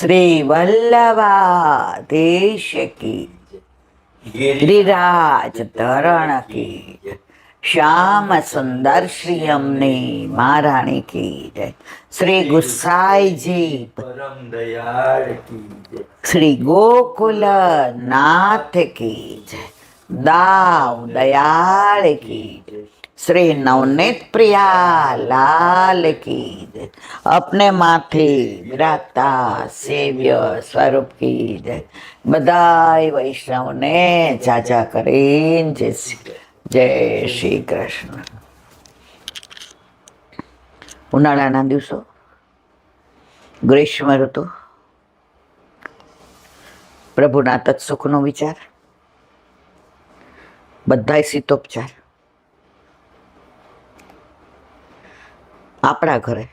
શ્રી વલ્લભાધીશ કી ગિરિરાજ ધરણ કી શ્યામ સુંદર શ્રી અમને મહારાણી કી જય. શ્રી ગુસાઈજી પરમ દયાળ કી જય. શ્રી ગોકુલ નાથ કી જય. દાવ દયાળ કી જય. શ્રી નવનીત પ્રિયા લાલ કી જય. अपने माथे विराजता सेव्य स्वरूप की जय. बधाई वैष्णव ने जाजा करीन जय श्री કૃષ્ણ. ઉનાળાના દિવસો, ગ્રીષ્મ ઋતુ, પ્રભુના તત્સુખનો વિચાર, બધાય શીતોપચાર આપણા ઘરે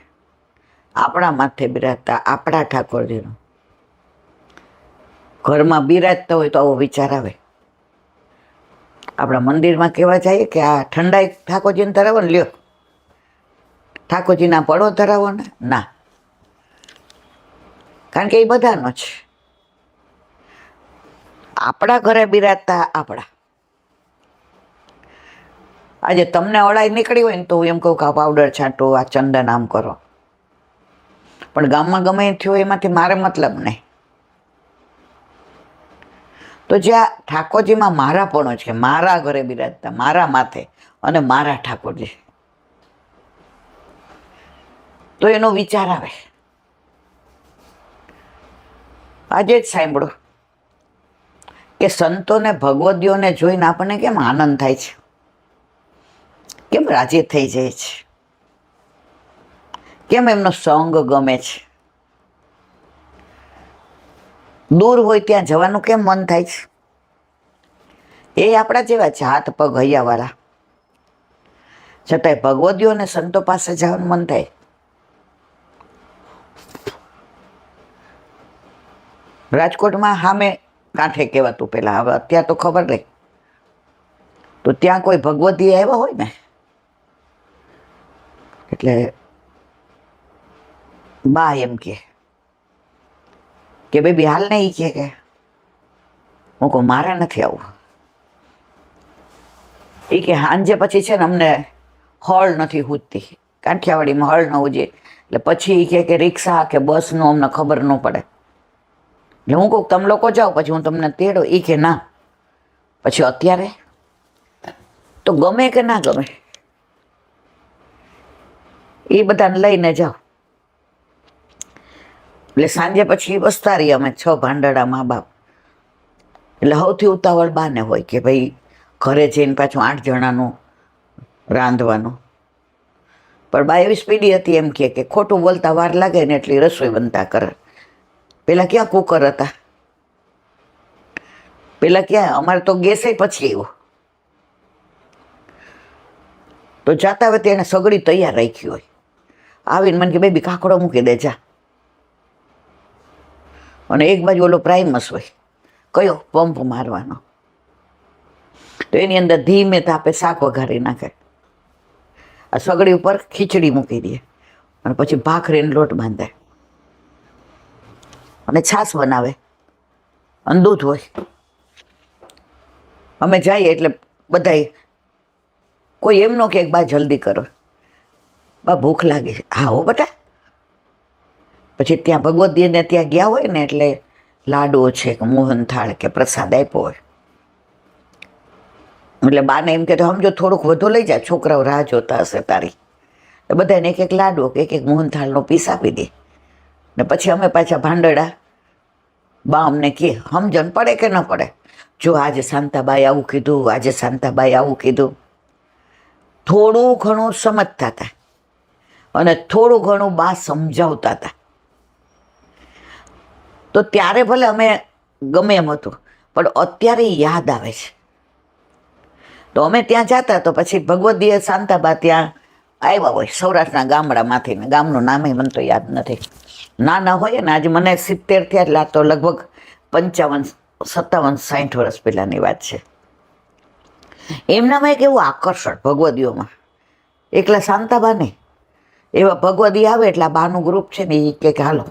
આપણા માથે બિરાજતા આપણા ઠાકોરજીનો. ઘરમાં બિરાજતા હોય તો આવો વિચાર આવે. આપણા મંદિરમાં કહેવા જઈએ કે આ ઠંડાઈ ઠાકોરજીને ધરાવો ને, લ્યો ઠાકોરજીના પડો ધરાવો ને, ના, કારણ કે એ બધાનો છે. આપણા ઘરે બિરાજતા આપણા. આજે તમને અળાઈ નીકળી હોય ને તો હું એમ કહું કે આ પાવડર છાંટો, આ ચંદન આમ કરો, પણ ગામમાં ગમે થયો એમાંથી મારે મતલબ નહીં. તો જ્યાં ઠાકોરજીમાં મારાપણો છે, મારા ઘરે બિરાજતા, મારા માથે અને મારા ઠાકોરજી, તો એનો વિચાર આવે. આજે જ સાંભળો કે સંતોને ભગવદીઓને જોઈને આપણને કેમ આનંદ થાય છે, કેમ રાજી થઈ જાય છે, કેમ એમનો સંગ ગમે છે, દૂર હોય ત્યાં જવાનું કેમ મન થાય છે. એ આપણા જેવા છે, હાથ પગ હૈયાવાળા, છતાંય ભગવદીઓ અને સંતો પાસે જવાનું મન થાય. રાજકોટમાં સામે કાંઠે કહેવાતું પેલા, હવે અત્યારે તો ખબર નહીં, તો ત્યાં કોઈ ભગવદી આવ્યા હોય ને એટલે બા એમ કે બેબી હાલ ને, ઈ કે હું કહું મારે નથી આવું. એ કે સાંજે પછી છે ને અમને હળ નથી હૂજતી, કાઠિયાવાડીમાં હળ ન ઉજે, એટલે પછી એ કે રિક્ષા કે બસનું અમને ખબર ન પડે. એટલે હું કહું તમે લોકો જાઓ, પછી હું તમને તેડો. એ કે ના, પછી અત્યારે તો ગમે કે ના ગમે એ બધાને લઈને જાઓ. એટલે સાંજે પછી વસતા રહીએ અમે 6 ભાંડડા મા બાપ. એટલે સૌથી ઉતાવળ બાને હોય કે ભાઈ ઘરે જઈને પાછું 8 જણાનું રાંધવાનું. પણ બા એવી સ્પીડી હતી, એમ કે ખોટું બોલતા વાર લાગે ને એટલી રસોઈ બનતા કરે. પેલા ક્યાં કુકર હતા, પેલા ક્યાં, અમારે તો ગેસે પછી આવ્યો. તો જાતા હોય તેને સગડી તૈયાર રાખી હોય, આવીને મને કે બેબી કાકડો મૂકી દે જા. અને એક બાજુ ઓલો પ્રાઇમસ હોય, કયો પંપ મારવાનો, તો એની અંદર ધીમે તાપે શાક વઘારી નાખે. આ સગડી ઉપર ખીચડી મૂકી દે અને પછી ભાખરીનો લોટ બાંધે અને છાશ બનાવે અને દૂધ હોય. અમે જઈએ એટલે બધાય, કોઈ એમ ન કે બા જલ્દી કરો, બા ભૂખ લાગી છે. હા હો બેટા. પછી ત્યાં ભગવદીને ત્યાં ગયા હોય ને એટલે લાડવો છે કે મોહનથાળ કે પ્રસાદ આપ્યો હોય, એટલે બાને એમ કે સમજો થોડુંક વધુ લઈ જાય, છોકરાઓ રાહ જોતા હશે તારી. બધાને એક લાડવો કે એક મોહનથાળનો પીસ આપી દે. ને પછી અમે પાછા ભાંડડા. બા અમને કે સમજણ પડે કે ન પડે, જો આજે શાંતાબાઈ આવું કીધું, આજે શાંતાબાઈ આવું કીધું. થોડું ઘણું સમજતા હતા અને થોડું ઘણું બા સમજાવતા હતા. તો ત્યારે ભલે અમે ગમે એમ હતું, પણ અત્યારે યાદ આવે છે. તો અમે ત્યાં જતા તો પછી ભગવદીએ શાંતાબા ત્યાં આવ્યા હોય સૌરાષ્ટ્રના ગામડામાંથી, ને ગામનું નામે મને તો યાદ નથી. નાના હોય ને, આજે મને 70 થયા એટલે આ તો લગભગ 55, 57, 60 વર્ષ પહેલાંની વાત છે. એમનામાં એક એવું આકર્ષણ ભગવદીઓમાં, એકલા શાંતાબા નહીં, એવા ભગવદી આવે એટલે આ બાનું ગ્રુપ છે ને એ કે હાલો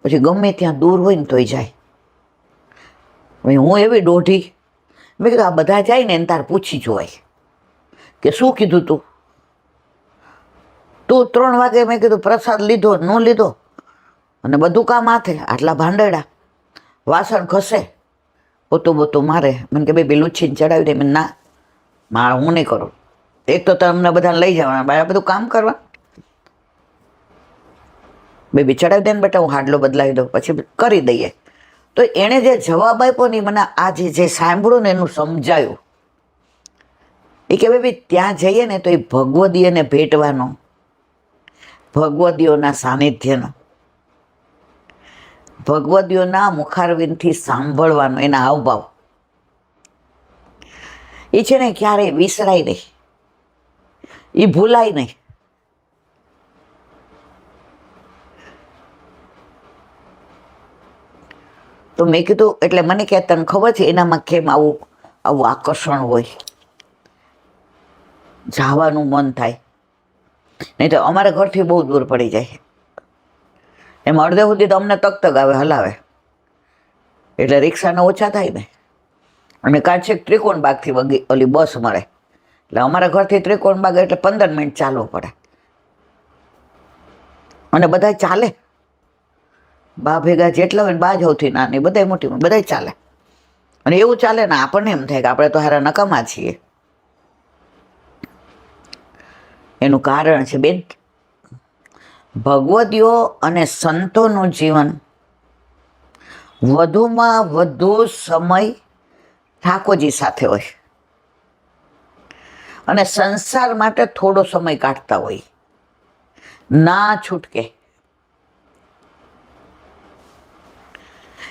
પછી ગમે ત્યાં દૂર હોય ને તોય જાય. હવે હું એવી દોઢી, મેં કીધું આ બધા જાય ને એને તાર પૂછી જોવાય કે શું કીધું તું 3 વાગે મેં કીધું પ્રસાદ લીધો ન લીધો, અને બધું કામ હાથે, આટલા ભાંડેડા, વાસણ ઘસે, પોતું બોતું મારે. મને કે બેબી લૂછીને ચડાવી દે. મેં ના, હું નહીં કરું. એક તો તમને બધાને લઈ જવાના, બાર બધું કામ કરવા. બેબી ચડાવી દે ને બેટા, હું હાડલો બદલાવી દઉં, પછી કરી દઈએ. તો એણે જે જવાબ આપ્યો ને મને આજે જે સાંભળ્યું ને એનું સમજાયું. એ કે બેબી ત્યાં જઈએ ને તો એ ભગવદીયને ભેટવાનો, ભગવદીઓના સાનિધ્યનો, ભગવદીઓના મુખારવિંદથી સાંભળવાનો, એના હાવભાવ એ છે ને ક્યારેય વિસરાય નહીં, એ ભૂલાય નહીં. તો મેં કીધું, એટલે મને કે તને ખબર છે એનામાં કેમ આવું આવું આકર્ષણ હોય, જવાનું મન થાય. નહીં તો અમારા ઘરથી બહુ દૂર પડી જાય. એમ અડધે સુધી તો અમને તક આવે, હલાવે, એટલે રિક્ષાને ઓછા થાય ને. અને કાંચેક ત્રિકોણબાગથી ઓલી બસ મળે, એટલે અમારા ઘરથી ત્રિકોણબાગ એટલે 15 મિનિટ ચાલવું પડે. અને બધા ચાલે, બા ભેગા જેટલા હોય ને, બા સૌથી નાની, બધા મોટી, બધા ચાલે. અને એવું ચાલે ને આપણને એમ થાય કે આપણે તો હારા નકામા છીએ. એનું કારણ છે બેન, ભગવદીઓ અને સંતોનું જીવન વધુમાં વધુ સમય ઠાકોરજી સાથે હોય, અને સંસાર માટે થોડો સમય કાઢતા હોય, ના છૂટકે.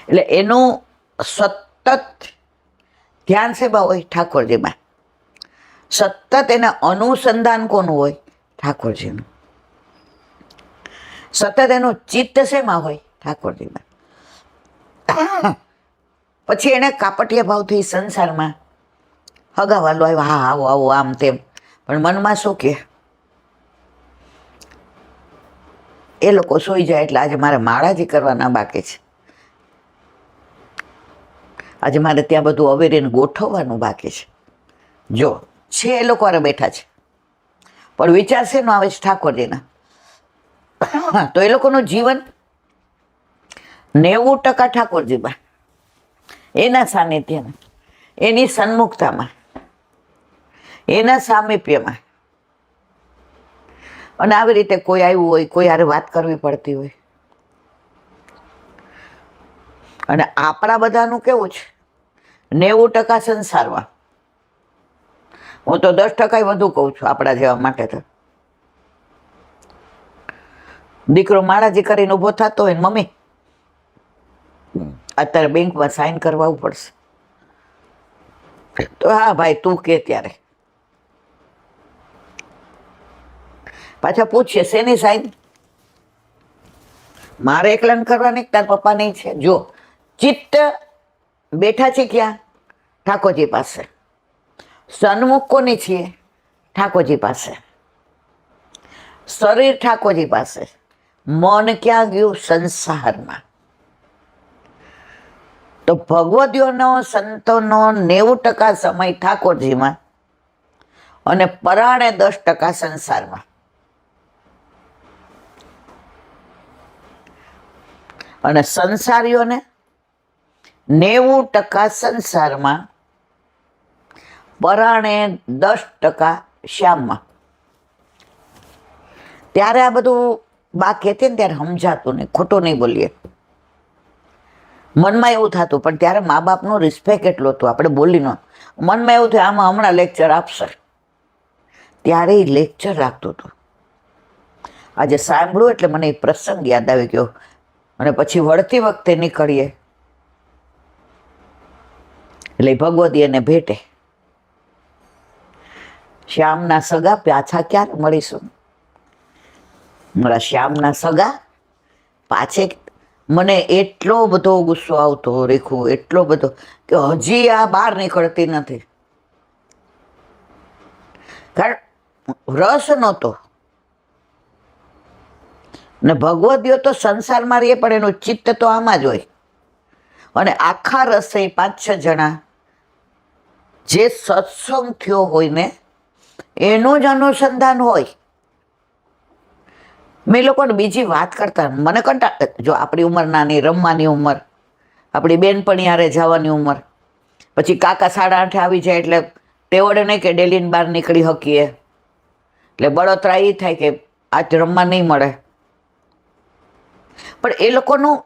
એટલે એનું સતત ધ્યાન સેવા હોય ઠાકોરજીમાં, સતત એને અનુસંધાન કોનું હોય? ઠાકોરજીનું. સતત એનું ચિત્ત શેમાં હોય? ઠાકોરજીમાં. પછી એને કાપટિયા ભાવથી સંસારમાં હગાવાલો આવ્યો, હા આવો આવો આમ તેમ, પણ મનમાં શું કે એ લોકો સૂઈ જાય એટલે આજે મારે માળાજી કરવાના બાકી છે, આજે મારે ત્યાં બધું અવેરીને ગોઠવવાનું બાકી છે. જો છે એ લોકો હારે બેઠા છે, પણ વિચાર શેનો આવે છે? ઠાકોરજીના. તો એ લોકોનું જીવન 90% ઠાકોરજીમાં, એના સાનિધ્યમાં, એની સન્મુખતામાં, એના સામીપ્યમાં. અને આવી રીતે કોઈ આવ્યું હોય, કોઈ હારે વાત કરવી પડતી હોય. અને આપણા બધાનું કેવું છે? 90% સંસારમાં. હું તો 10% વધુ કહું છું આપણા જેવા માટે. તો દીકરો માળાજી કરીને ઊભો થતો હોય ને, મમ્મી અત્યારે બેંકમાં સાઈન કરવા પડશે, તો હા ભાઈ તું કે ત્યારે પાછા પૂછીએ શેની સાઈન? મારે એકલાને કરવાની, તાર પપ્પાની છે. જો ચિત્ત બેઠા છે ક્યાં? ઠાકોરજી પાસે. સન્મુખ કોની છીએ? ઠાકોરજી પાસે. શરીર ઠાકોરજી પાસે, મન ક્યાં ગયું? સંસારમાં. તો ભગવદીઓનો, સંતોનો 90% સમય ઠાકોરજીમાં, અને પરાણે 10% સંસારમાં. અને સંસારીઓને 90% સંસારમાં, પરાણે 10% શ્યામમાં. ત્યારે આ બધું બા કહેતી ને ત્યારે સમજાતું નહીં, ખોટું નહીં બોલીએ. મનમાં એવું થતું, પણ ત્યારે મા બાપનું રિસ્પેક્ટ એટલું હતું, આપણે બોલી ન. મનમાં એવું થયું આમાં હમણાં લેક્ચર આપશે, ત્યારે એ લેક્ચર રાખતું હતું. આજે સાંભળ્યું એટલે મને એ પ્રસંગ યાદ આવી ગયો. અને પછી વળતી વખતે નીકળીએ એટલે ભગવદી એને ભેટે. શ્યામના સગા પાછા ક્યારે મળીશું? મારા શ્યામના સગા પાછે. મને એટલો બધો ગુસ્સો આવતો રેખું, એટલો બધો કે હજી આ બહાર નીકળતી નથી. કારણ રસ નહોતો. ને ભગવદીઓ તો સંસારમાં રહીએ પણ એનું ચિત્ત તો આમાં જ હોય. અને આખા રસોઈ 5-6 જણા જે સત્સંગ થયો હોય ને એનું જ અનુસંધાન હોય. મેં લોકોને બીજી વાત કરતા મને જો આપણી ઉંમર નાની, રમવાની ઉંમર, આપણી બેનપણી હારે જવાની ઉંમર, પછી કાકા 8:30 આવી જાય એટલે તેવડે નહીં કે ડેલીને બહાર નીકળી શકીએ, એટલે બળતરા એ થાય કે આજ રમવા નહીં મળે. પણ એ લોકોનું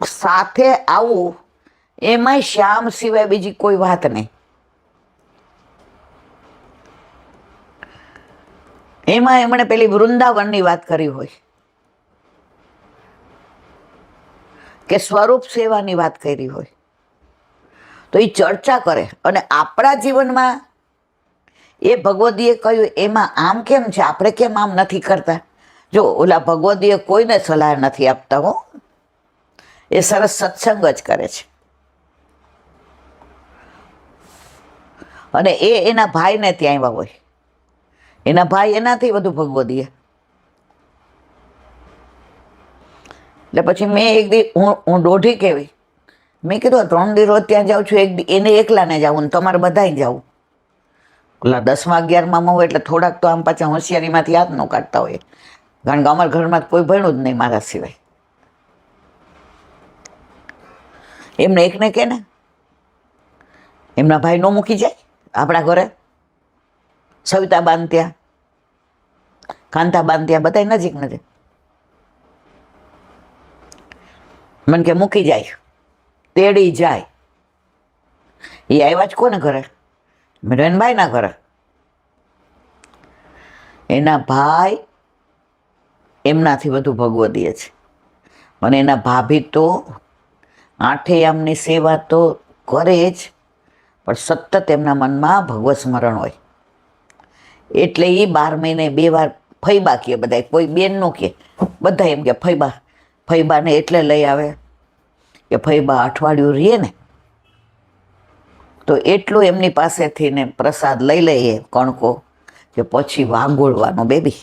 સાથે આવું એમાંય શ્યામ સિવાય બીજી કોઈ વાત નહીં. એમાં એમણે પેલી વૃંદાવનની વાત કરી હોય કે સ્વરૂપ સેવાની વાત કરી હોય તો એ ચર્ચા કરે. અને આપણા જીવનમાં એ ભગવદીએ કહ્યું એમાં આમ કેમ છે, આપણે કેમ આમ નથી કરતા. જો ઓલા ભગવદીએ કોઈને સલાહ નથી આપતા હો, એ સરસ સત્સંગ જ કરે છે. અને એ એના ભાઈને ત્યાં આવ્યા હોય, એના ભાઈ એનાથી વધુ ભગવદીએ. એટલે પછી મેં એક દી હું દોઢી કેવી મેં કીધું 3 દી રોજ ત્યાં જાઉં છું, એક દી એને એકલાને જાવું ને તમારે બધાય જાવું. ઓલા 10માં 11માં હોય એટલે થોડાક તો આમ પાછા હોશિયારીમાંથી યાદ ન કાઢતા હોય, કારણ કે અમારા ઘરમાં કોઈ ભણ્યું જ નહીં મારા સિવાય. એમને એકને કે ને એમના ભાઈ નો મૂકી જાય આપણા ઘરે, સવિતા બાન ત્યાં, કાંતા બાન ત્યાં, બધા નજીક નજીક. મને કે મૂકી જાય, તેડી જાય. એ આવ્યા જ કોને ઘરે? મિરનભાઈના ઘરે. એના ભાઈ એમનાથી વધુ ભગવદીય છે. અને એના ભાભી તો 8 યામની સેવા તો કરે જ, પણ સતત એમના મનમાં ભગવત સ્મરણ હોય. એટલે એ 12 મહિને 2 વાર ફૈબા કહે બધા, કોઈ બેનનું કહે, બધા એમ કે ફૈબા. ફૈબાને એટલે લઈ આવે કે ફૈબા અઠવાડિયું રહીએ ને તો એટલું એમની પાસેથી ને પ્રસાદ લઈ લઈએ કણકો કે પછી વાગોળવાનો. બેબી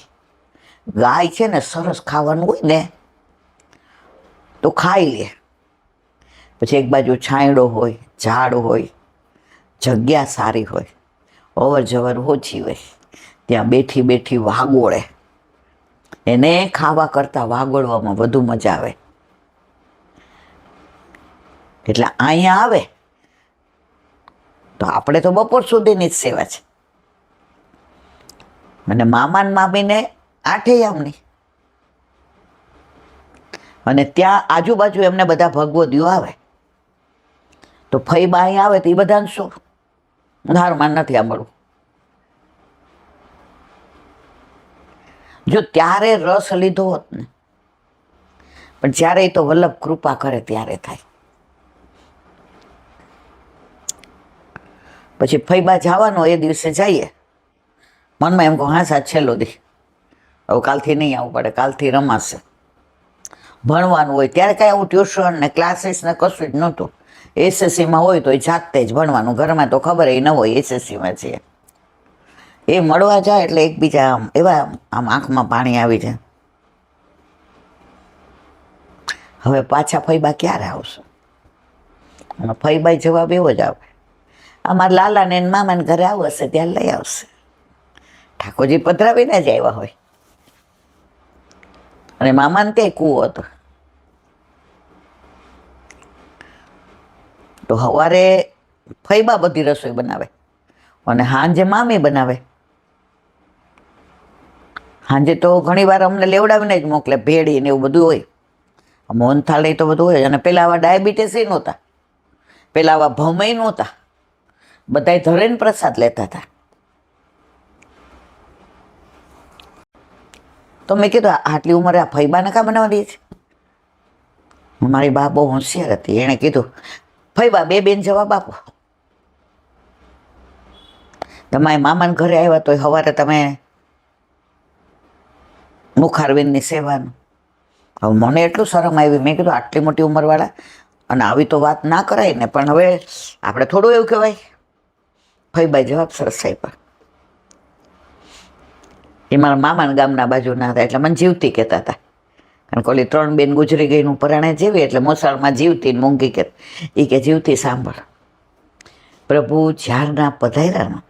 ગાય છે ને સરસ ખાવાનું હોય ને તો ખાઈ લે. પછી એક બાજુ છાંયડો હોય, ઝાડ હોય, જગ્યા સારી હોય, અવર જવર ઓછી હોય, ત્યાં બેઠી બેઠી વાગોળે. એને ખાવા કરતાં વાગોળવામાં વધુ મજા આવે. એટલે અહીંયા આવે તો આપણે તો બપોર સુધીની જ સેવા છે. અને મામા ને મામીને 8 યામની. અને ત્યાં આજુબાજુ એમને બધા ભગવદીઓ આવે તો ફઈબા અહીં આવે તો એ બધાને શું ધારમાં નથી સાંભળવું. જો ત્યારે રસ લીધો હોત ને, પણ જ્યારે તો વલ્લભ કૃપા કરે ત્યારે થાય. પછી ફઈબા જવાનો એ દિવસે જઈએ, મનમાં એમ કહું હા સાચ છેલ્લો દી, હવે કાલથી નહીં આવવું પડે, કાલથી રમાશે. ભણવાનું હોય ત્યારે કાંઈ આવું ટ્યુશન ને ક્લાસીસ ને કશું જ નહોતું. એસએસસીમાં હોય તો એ જાતે જ ભણવાનું, ઘરમાં તો ખબર એ ન હોય એસએસસીમાં છે. એ મળવા જાય એટલે એકબીજા આમ એવા આમ આંખમાં પાણી આવી જાય. હવે પાછા ફઈબા ક્યારે આવશે? અને ફઈબાઈ જવાબ એવો જ આવે, અમારા લાલાને મામાને ઘરે આવું હશે ત્યાં લઈ આવશે. ઠાકોરજી પધરાવીને જ આવ્યા હોય. અને મામાને ત્યાં કૂવો હતો. તો સવારે ફઈબા બધી રસોઈ બનાવે અને સાંજે મામી બનાવે. સાંજે તો ઘણી વાર અમને લેવડાવીને જ મોકલે, ભેળી ને એવું બધું હોય, મોહનથાળ એ તો બધું હોય. અને પેલા આવા ડાયાબિટીસ એ નહોતા, પેલા આવા ભમય નહોતા, બધા ધરેને પ્રસાદ લેતા હતા. તો મેં કીધું આટલી ઉંમરે આ ફઈબાને કાં બનાવવાની છે? મારી બા બહુ હોશિયાર હતી, એણે કીધું ફઈબા 2 બેન જવાબ આપો. તમારે મામાને ઘરે આવ્યા તો સવારે તમે મુખારવિંદની સેવાનું. હવે મને એટલું શરમ આવી, મેં કીધું આટલી મોટી ઉંમરવાળા અને આવી તો વાત ના કરાય ને, પણ હવે આપણે થોડું એવું કહેવાય. ફઈબાઈ જવાબ સરસ આપ્યા. એ મારા મામાના ગામના બાજુના હતા એટલે મને જીવતી કહેતા હતા. કારણ કે ઓલી 3 બેન ગુજરી ગઈનું પરાણે જેવી એટલે મોસાળમાં જીવતી ને મૂંગી કે એ કે જીવતી સાંભળ, પ્રભુ જ્યારના પધાર્યા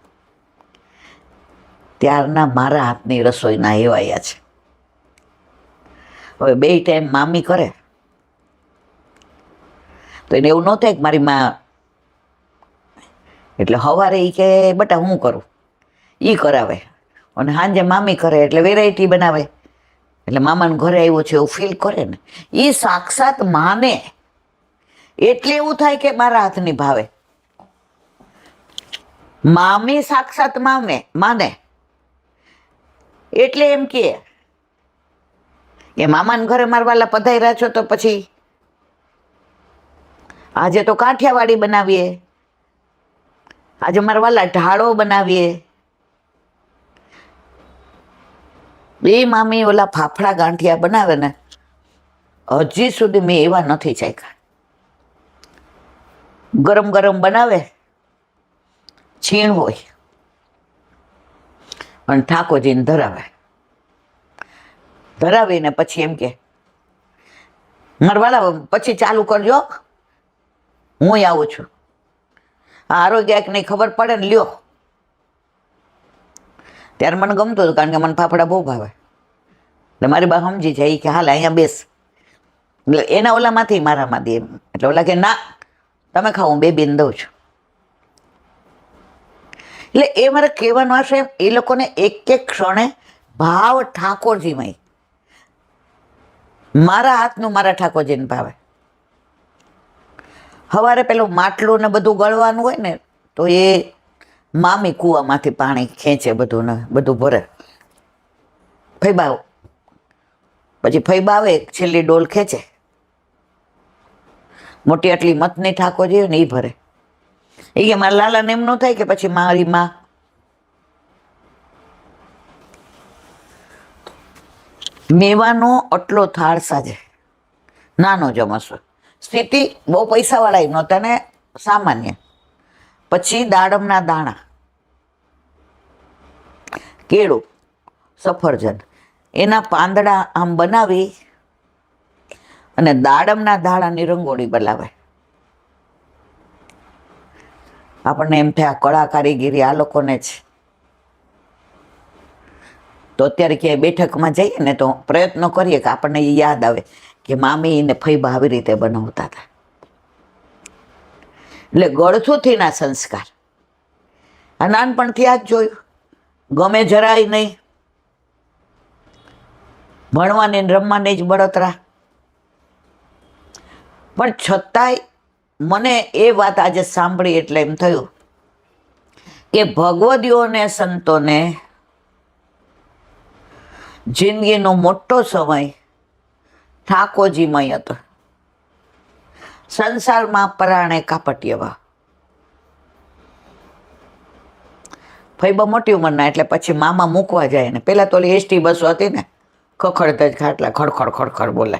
ત્યારના મારા હાથની રસોઈના એવાયા છે. હવે 2 ટાઈમ મામી કરે તો એને એવું ન થાય કે મારી માં, એટલે સવારે એ કે બટા હું કરું એ કરાવે, અને સાંજે મામી કરે એટલે વેરાયટી બનાવે, એટલે મામાને ઘરે આવ્યો છે એવું ફીલ કરે ને. એ સાક્ષાત માને એટલે એવું થાય કે મારા હાથની ભાવે. મામી સાક્ષાત માને એટલે એમ કે મામાને ઘરે મારવાલા પધાર્યા છો તો પછી આજે તો કાઠિયાવાડી બનાવીએ, આજે મારવાલા ઢાળો બનાવીએ. એ મામી ઓલા ફાફડા ગાંઠિયા બનાવે ને હજી સુધી મેં એવા નથી ચાખ્યા. ગરમ ગરમ બનાવે, છીણ હોય અને ઠાકોરજીને ધરાવીને પછી એમ કે મારવાલા પછી ચાલુ કરજો, હું આવું છું. આરોગ્ય નહીં ખબર પડે ને લ્યો. ત્યારે મને ગમતું હતું કારણ કે મને ફાફડા બહુ ભાવે. એટલે મારી બા સમજી જાય કે હાલ અહીંયા બેસ, એટલે એના ઓલામાંથી મારામાં દે. એટલે ઓલા કે ના તમે ખાઓ, હું 2 બેન દઉં છું. એટલે એ મારે કહેવાનો હશે એ લોકોને એક ક્ષણે ભાવ ઠાકોરજીમાં, મારા હાથનું મારા ઠાકોરજીને ભાવે. સવારે પેલું માટલું ને બધું ગળવાનું હોય ને તો એ મામી કૂવામાંથી પાણી ખેંચે, બધું ને બધું ભરે. ફૈબા પછી ફૈબા આવે છેલ્લી ડોલ ખેંચે, મોટી આટલી મતની ઠાકોરજી ને એ ભરે. એ કે મારા લાલાને એમ ન થાય કે પછી મારી માં મેવાનો આટલો થાળ સાજે, નાનો જમસો. સ્થિતિ બહુ પૈસાવાળા નહોતા ને સામાન્ય. પછી દાડમના દાણા, કેળું, સફરજન, એના પાંદડા આમ બનાવી અને દાડમના દાણાની રંગોળી બનાવે. આપણને એમ થાય આ કળા કારીગીરી આ લોકોને જ. તો અત્યારે ક્યાંય બેઠકમાં જઈએ ને તો પ્રયત્નો કરીએ કે આપણને એ યાદ આવે કે મામી ને ફૈબા આવી રીતે બનાવતા હતા. એટલે ગળથુથીના સંસ્કાર આ નાનપણથી આ જ જોયું. ગમે જરાય નહીં, ભણવાની ને રમવાની જ બળતરા. પણ છતાંય મને એ વાત આજે સાંભળી એટલે એમ થયું કે ભગવદીઓને સંતોને જિંદગીનો મોટો સમય ઠાકોરજીમય હતો. સંસારમાં પરાણે કાપટિયવા. ફૈબા મોટી ઉંમરના એટલે પછી મામા મૂકવા જાય ને પેલા તો ઓલી એસટી બસો હતી ને ખખડતા જ ખાટલા ખડખડ ખડખડ બોલે.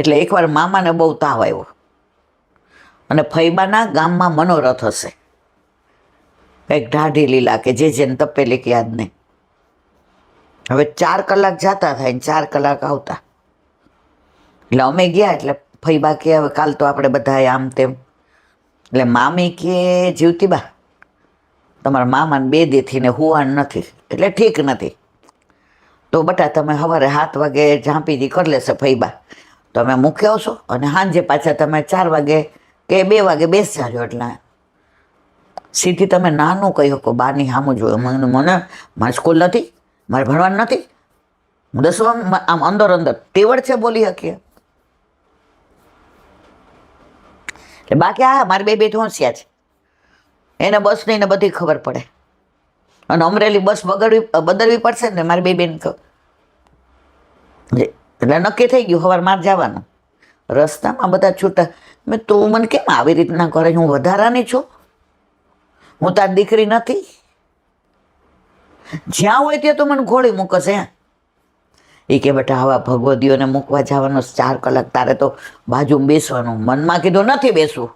એટલે એકવાર મામાને બહુ તાવ આવ્યો અને ફૈબાના ગામમાં મનોરથ હશે, કંઈક ઢાઢી લીલા કે જેને તપેલી કે યાદ નહીં. હવે 4 કલાક જતા થાય ને 4 કલાક આવતા. એટલે અમે ગયા એટલે ફૈબા કે હવે કાલ તો આપણે બધા આમ તેમ. એટલે મામી કે જીવતી બા તમારા મામાને 2 દીથી ને હુવાન નથી એટલે ઠીક નથી, તો બટા તમે સવારે 7 વાગે ઝાંપીજી કરી લેશે ફૈબા, તમે મૂકી આવશો અને સાંજે પાછા તમે 4 વાગે કે 2 વાગે બેસી જાજો. એટલે સીધી તમે નાનું કહી શકો, બારની સામું જોયું. મારે સ્કૂલ નથી, મારે ભણવાનું નથી, હું 10 આમ અંદર તેવડ છે બોલી શકીએ. એટલે બાકી હા મારી 2 બેઠ હોશિયાર છે, એને બસ નહીં ને બધી ખબર પડે. અને અમરેલી બસ બદલવી પડશે ને મારી 2 બેન એટલે નક્કી થઈ ગયું સવાર મારે જવાનું. રસ્તામાં બધા છૂટા. મેં તું મને કેમ આવી રીતના કરે, હું વધારાની છું, હું તારી દીકરી નથી. જ્યાં હોય ત્યાં તો મને ઘોડી મૂકશે. એ કે બેટા આવા ભગવદીઓને મૂકવા જવાનો 4 કલાક, તારે તો બાજુમાં બેસવાનું. મનમાં કીધું નથી બેસવું.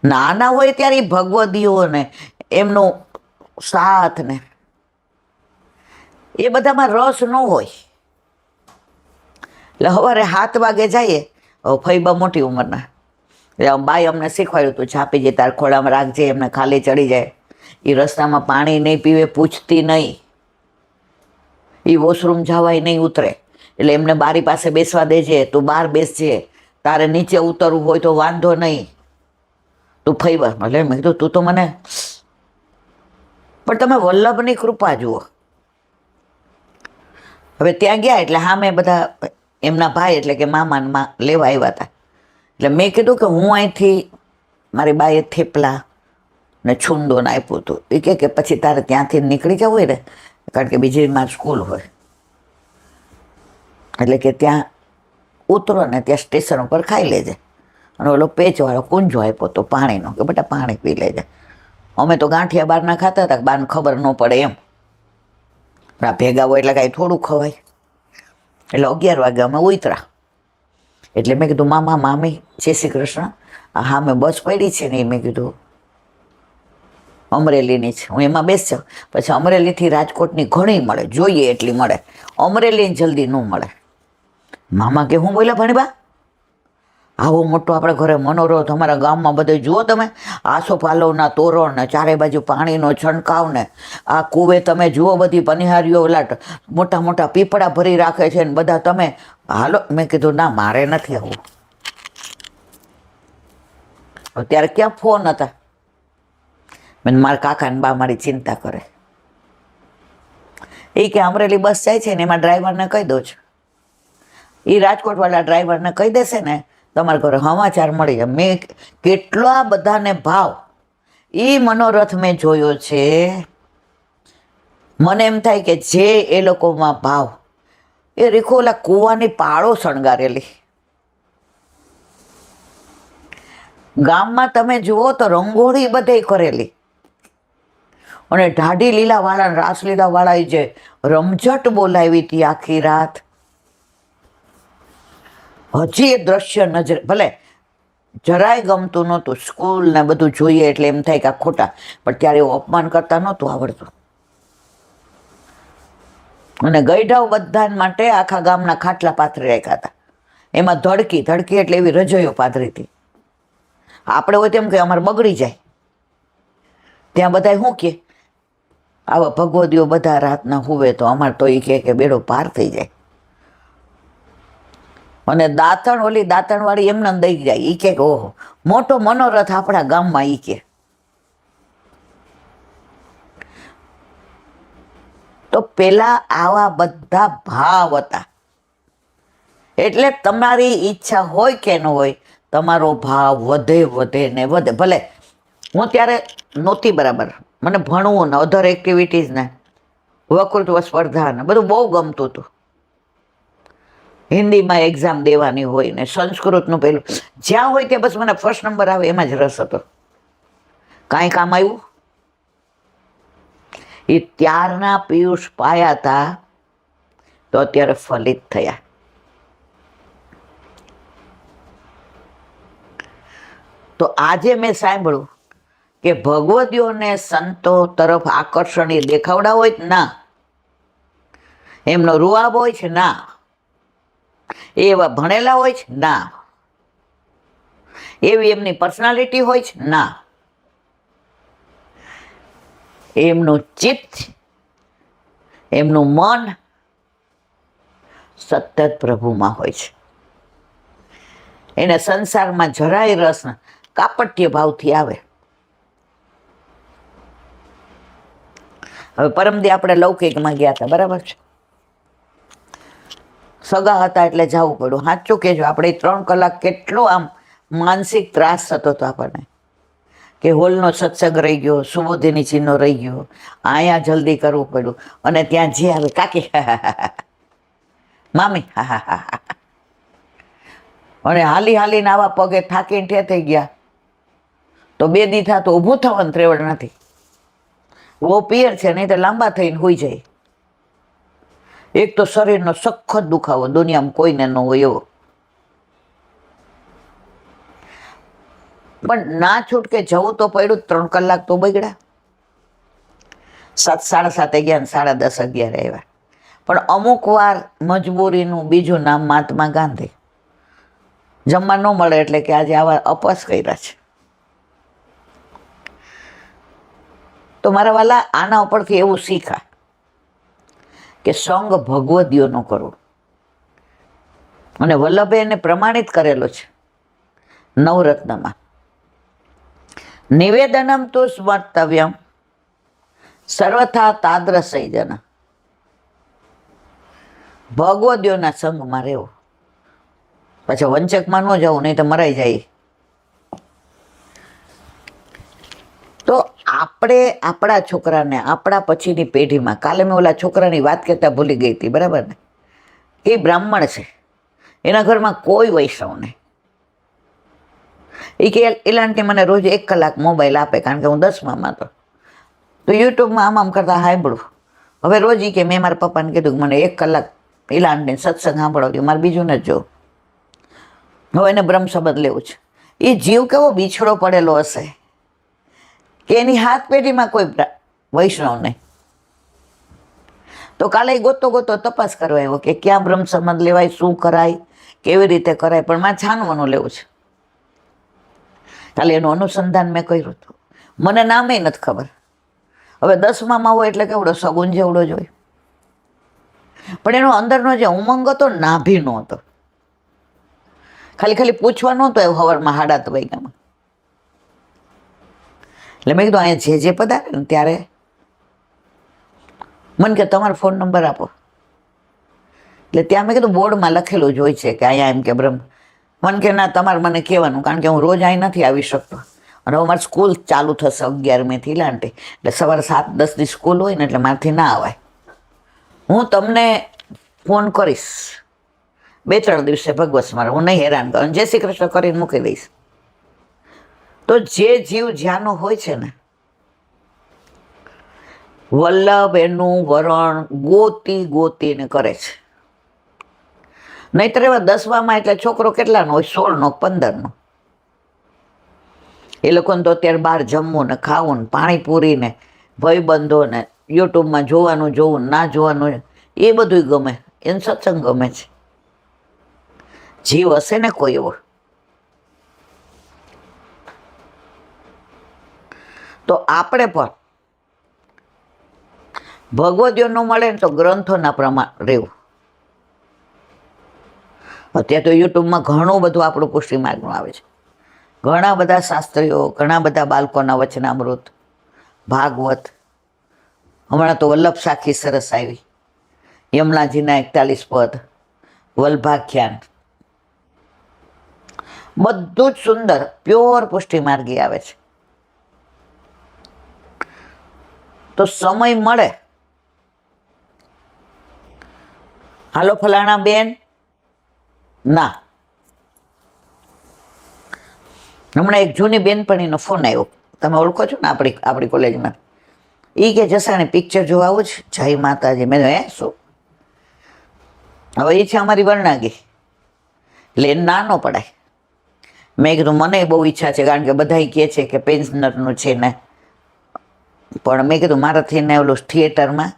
નાના હોય ત્યારે ભગવદીઓને એમનો સાથ ને એ બધામાં રસ ન હોય. એટલે સવારે 7 વાગે જઈએ. ફઈબા મોટી ઉંમરના, એટલે બાઈ અમને શીખવાડ્યું હતું, છાપી જે તાર ખોળામાં રાખજે, એમને ખાલી ચડી જાય. એ રસ્તામાં પાણી નહીં પીવે, પૂછતી નહીં. એ વોશરૂમ જવાય નહીં, ઉતરે. એટલે એમને બારી પાસે બેસવા દેજે, તું બહાર બેસજે, તારે નીચે ઉતરવું હોય તો વાંધો નહીં, તું ફઈબા. એટલે મેં કીધું તું તો મને, પણ તમે વલ્લભની કૃપા જુઓ. હવે ત્યાં ગયા એટલે હા, મેં બધા એમના ભાઈ એટલે કે મામા લેવા આવ્યા હતા. એટલે મેં કીધું કે હું અહીંથી, મારી બાઈએ થેપલા ને છૂંદોને આપ્યું હતું. એ કે પછી તારે ત્યાંથી નીકળી જવું હોય ને, કારણ કે બીજી મારી સ્કૂલ હોય, એટલે કે ત્યાં ઉતરો ને ત્યાં સ્ટેશન ઉપર ખાઈ લેજે. અને ઓલો પેચવાળો કુંજો આપ્યો તો પાણીનો, કે બેટા પાણી પી લેજે. અમે તો ગાંઠિયા બહારના ખાતા હતા, બહારને ખબર ન પડે એમ. આ ભેગા હોય એટલે કાંઈ થોડું ખવાય. એટલે 11 વાગે અમે ઉતરા. એટલે મેં કીધું મામા મામી જય શ્રી કૃષ્ણ, હા મેં બસ પડી છે ને, મેં કીધું અમરેલીની છે, હું એમાં બેસજો. પછી અમરેલીથી રાજકોટની ઘણી મળે, જોઈએ એટલી મળે, અમરેલીની જલ્દી ન મળે. મામા કે હું બોલ્યા ભણીબા, આવો મોટો આપણે ઘરે મનોરથ, અમારા ગામમાં બધે જુઓ તમે, આસોપાલવના તોરણ ને ચારે બાજુ પાણીનો છંટકાવ ને આ કૂવે તમે જુઓ, બધી પનિહારીઓ ઓલા મોટા મોટા પીપળા ભરી રાખે છે ને બધા, તમે હાલો. મેં કીધું ના, મારે નથી આવવું. ત્યારે ક્યાં ફોન હતા. મેં મારા કાકા ને બા મારી ચિંતા કરે. એ કે અમરેલી બસ જાય છે ને એમાં ડ્રાઈવરને કહી દો છો, એ રાજકોટવાળા ડ્રાઈવરને કહી દેશે ને તમારા ઘરે સમાચાર મળી જાય. મેં કેટલા બધાને ભાવ, એ મનોરથ મેં જોયો છે. મને એમ થાય કે જે એ લોકોમાં ભાવ, એ રીખોલા કૂવાની પાળો શણગારેલી. ગામમાં તમે જુઓ તો રંગોળી બધે કરેલી, અને ઢાઢી લીલાવાળા, રાસલીલાવાળા જે રમઝટ બોલાવી હતી આખી રાત. હજી એ દ્રશ્ય નજર, ભલે જરાય ગમતું નહોતું, સ્કૂલ ને બધું જોઈએ એટલે એમ થાય કે આ ખોટા, પણ ત્યારે એવું અપમાન કરતા નહોતું આવડતું. અને ગઈઢાઓ બધા માટે આખા ગામના ખાટલા પાથરી રાખ્યા હતા. એમાં ધડકી એટલે એવી રજોઈઓ પાથરી હતી. આપણે હોય તેમ કે અમારે બગડી જાય, ત્યાં બધા શું કે આવા ભગવદીઓ બધા રાતના હુવે તો અમારે તો એ કે બેડો પાર થઈ જાય. અને દાંતણ, ઓલી દાંતણવાળી એમને દઈ જાય. એ કે ઓહો મોટો મનોરથ આપણા ગામમાં. એ કે તો પેલા આવા બધા ભાવ હતા. એટલે તમારી ઈચ્છા હોય કે ન હોય, તમારો ભાવ વધે ને વધે. ભલે હું ત્યારે નહોતી બરાબર, મને ભણવું ને અધર એક્ટિવિટીઝ ને વકૃત્વ સ્પર્ધા ને બધું બહુ ગમતું હતું. હિન્દીમાં એક્ઝામ દેવાની હોય ને સંસ્કૃતનું પેલું જ્યાં હોય ત્યાં બસ મને ફર્સ્ટ નંબર આવે એમાં જ રસ હતો. કાંઈ કામ આવ્યું? એ ત્યારના પિયુષ પાયા હતા તો અત્યારે ફલિત થયા. તો આજે મેં સાંભળ્યું કે ભગવદીઓને સંતો તરફ આકર્ષણ એ દેખાવડા હોય ના, એમનો રૂઆબ હોય છે ના, એવા ભણેલા હોય છે ના, એવી એમની પર્સનાલિટી હોય છે ના, એમનું ચિત્ત, એમનું મન સતત પ્રભુમાં હોય છે. એને સંસારમાં જરાય રસ કાપટ્ય ભાવથી આવે. હવે પરમદી આપણે લૌકિકમાં ગયા હતા, બરાબર છે, સગા હતા એટલે જવું પડ્યું. સાચું કહેજો, આપણે 3 કલાક કેટલો આમ માનસિક ત્રાસ થતો હતો આપણને, કે હોલનો સત્સંગ રહી ગયો, સુબોધિની ચિહ્નો રહી ગયો, અહીંયા જલ્દી કરવું પડ્યું. અને ત્યાં જે આવે કાકી મામી અને હાલીને આવા પગે થાકીને ઠે થઈ ગયા તો 2 દી થા તો ઊભું થવાનું ત્રેવડ નથી. વો પિયર છે, નહીં તો લાંબા થઈને હોઈ જાય. એક તો શરીરનો સખત દુખાવો, દુનિયામાં કોઈને ન હોય એવો. પણ ના છૂટકે જવું તો પડ્યું. 3 કલાક તો બગડ્યા. 7, 7:30 ગયા ને 10:30, 11 આવ્યા. પણ અમુક વાર મજબૂરીનું બીજું નામ મહાત્મા ગાંધી. જમવા ન મળે એટલે કે આજે આવા અપવાસ કર્યા છે. તો મારા વાલા, આના ઉપરથી એવું શીખા કે સંગ ભગવદીઓનો કરવો. અને વલ્લભે એને પ્રમાણિત કરેલો છે નવરત્નમાં. નિવેદનમ તુ સ્મર્તવ્યમ સર્વથા તાદ્રસૈજન. ભગવદીઓના સંગમાં રહેવું. પછી વંચકમાં ન જવું, નહીં તો મરાઈ જાય. તો આપણે આપણા છોકરાને આપણા પછીની પેઢીમાં, કાલે મેં ઓલા છોકરાની વાત કરતા ભૂલી ગઈ હતી, બરાબર ને? એ બ્રાહ્મણ છે, એના ઘરમાં કોઈ વૈષ્ણવ નહીં. એ કે એલાંટી મને રોજ 1 કલાક મોબાઈલ આપે, કારણ કે હું 10મામાં હતો. તો યુટ્યુબમાં આમ કરતા સાંભળું. હવે રોજ કે મેં મારા પપ્પાને કીધું કે મને 1 કલાક એલાંટીને સત્સંગ સાંભળો, મારે બીજું નથી જોવું. હવે એને બ્રહ્મ સંબંધ લેવું છે. એ જીવ કેવો બીછડો પડેલો હશે કે એની હાથ પેઢીમાં કોઈ વૈષ્ણવ નહીં. તો કાલે ગોતો તપાસ કરવા આવ્યો કે ક્યાં બ્રહ્મ સંબંધ લેવાય, શું કરાય, કેવી રીતે કરાય, પણ મારે છાનવાનું લેવું છે. કાલે એનું અનુસંધાન મેં કર્યું હતું. મને નામે નથી ખબર. હવે 10મામાં હોય એટલે કેવડો સગુન જેવડો જ હોય, પણ એનો અંદરનો જે ઉમંગ હતો નાભીનો હતો. ખાલી પૂછવા નહોતો એવું સવારમાં 7:30 વાગ્યામાં. એટલે મેં કીધું અહીંયા જે પધારે ને ત્યારે મને કે તમારો ફોન નંબર આપો. એટલે ત્યાં મેં કીધું બોર્ડમાં લખેલું જ હોય છે કે અહીંયા એમ કે બ્રહ્મ. મને કે ના, તમારે મને કહેવાનું, કારણ કે હું રોજ અહીં નથી આવી શકતો. અને હવે મારી સ્કૂલ ચાલુ થશે 11મેથી લાંટી, એટલે સવારે 7-10 ની સ્કૂલ હોય ને, એટલે મારાથી ના આવાય. હું તમને ફોન કરીશ 2-3 દિવસે ભગવત મારે, હું નહીં હેરાન કરું, જય શ્રી કૃષ્ણ કરીને મૂકી દઈશ. તો જે જીવ જ્યાંનો હોય છે ને, વલ્લભ એનું વરણ ગોતીને કરે છે. નહીતર એવા 10મામાં એટલે છોકરો કેટલાનો હોય? 16નો 15નો. એ લોકોને તો અત્યારે બહાર જમવું ને ખાવું ને પાણીપુરી ને ભાઈબંધો ને યુટ્યુબમાં જોવું ના જોવાનું, એ બધું ગમે. એને સત્સંગ ગમે છે. જીવ હશે ને કોઈ એવો, તો આપણે પણ ભગવદીઓ ન મળે ને તો ગ્રંથોના પ્રમાણ રહેવું. અત્યારે તો યુટ્યુબમાં ઘણું બધું આપણું પુષ્ટિ માર્ગનું આવે છે. ઘણા બધા શાસ્ત્રીઓ, ઘણા બધા બાળકોના વચનામૃત, ભાગવત. હમણાં તો વલ્લભ સાખી સરસ આવી, યમુનાજીના 41 પદ, વલ્ભાખ્યાન, બધું જ સુંદર પ્યોર પુષ્ટિ માર્ગી આવે છે. તો સમય મળે, હાલો ફલાણા બેન. ના, હમણાં એક જૂની બેનપણીનો ફોન આવ્યો, તમે ઓળખો છો ને આપણી કોલેજમાં. એ કે જસાણે પિક્ચર જોવા આવું છે, જય માતાજી. મેં શું? હવે એ છે અમારી વર્ણાગી, એટલે એને ના ન પડાય. મેં કીધું મને બહુ ઈચ્છા છે, કારણ કે બધા કહે છે કે પેન્શનરનું છે ને, પણ મેં કીધું મારાથી ને ઓલું થિયેટરમાં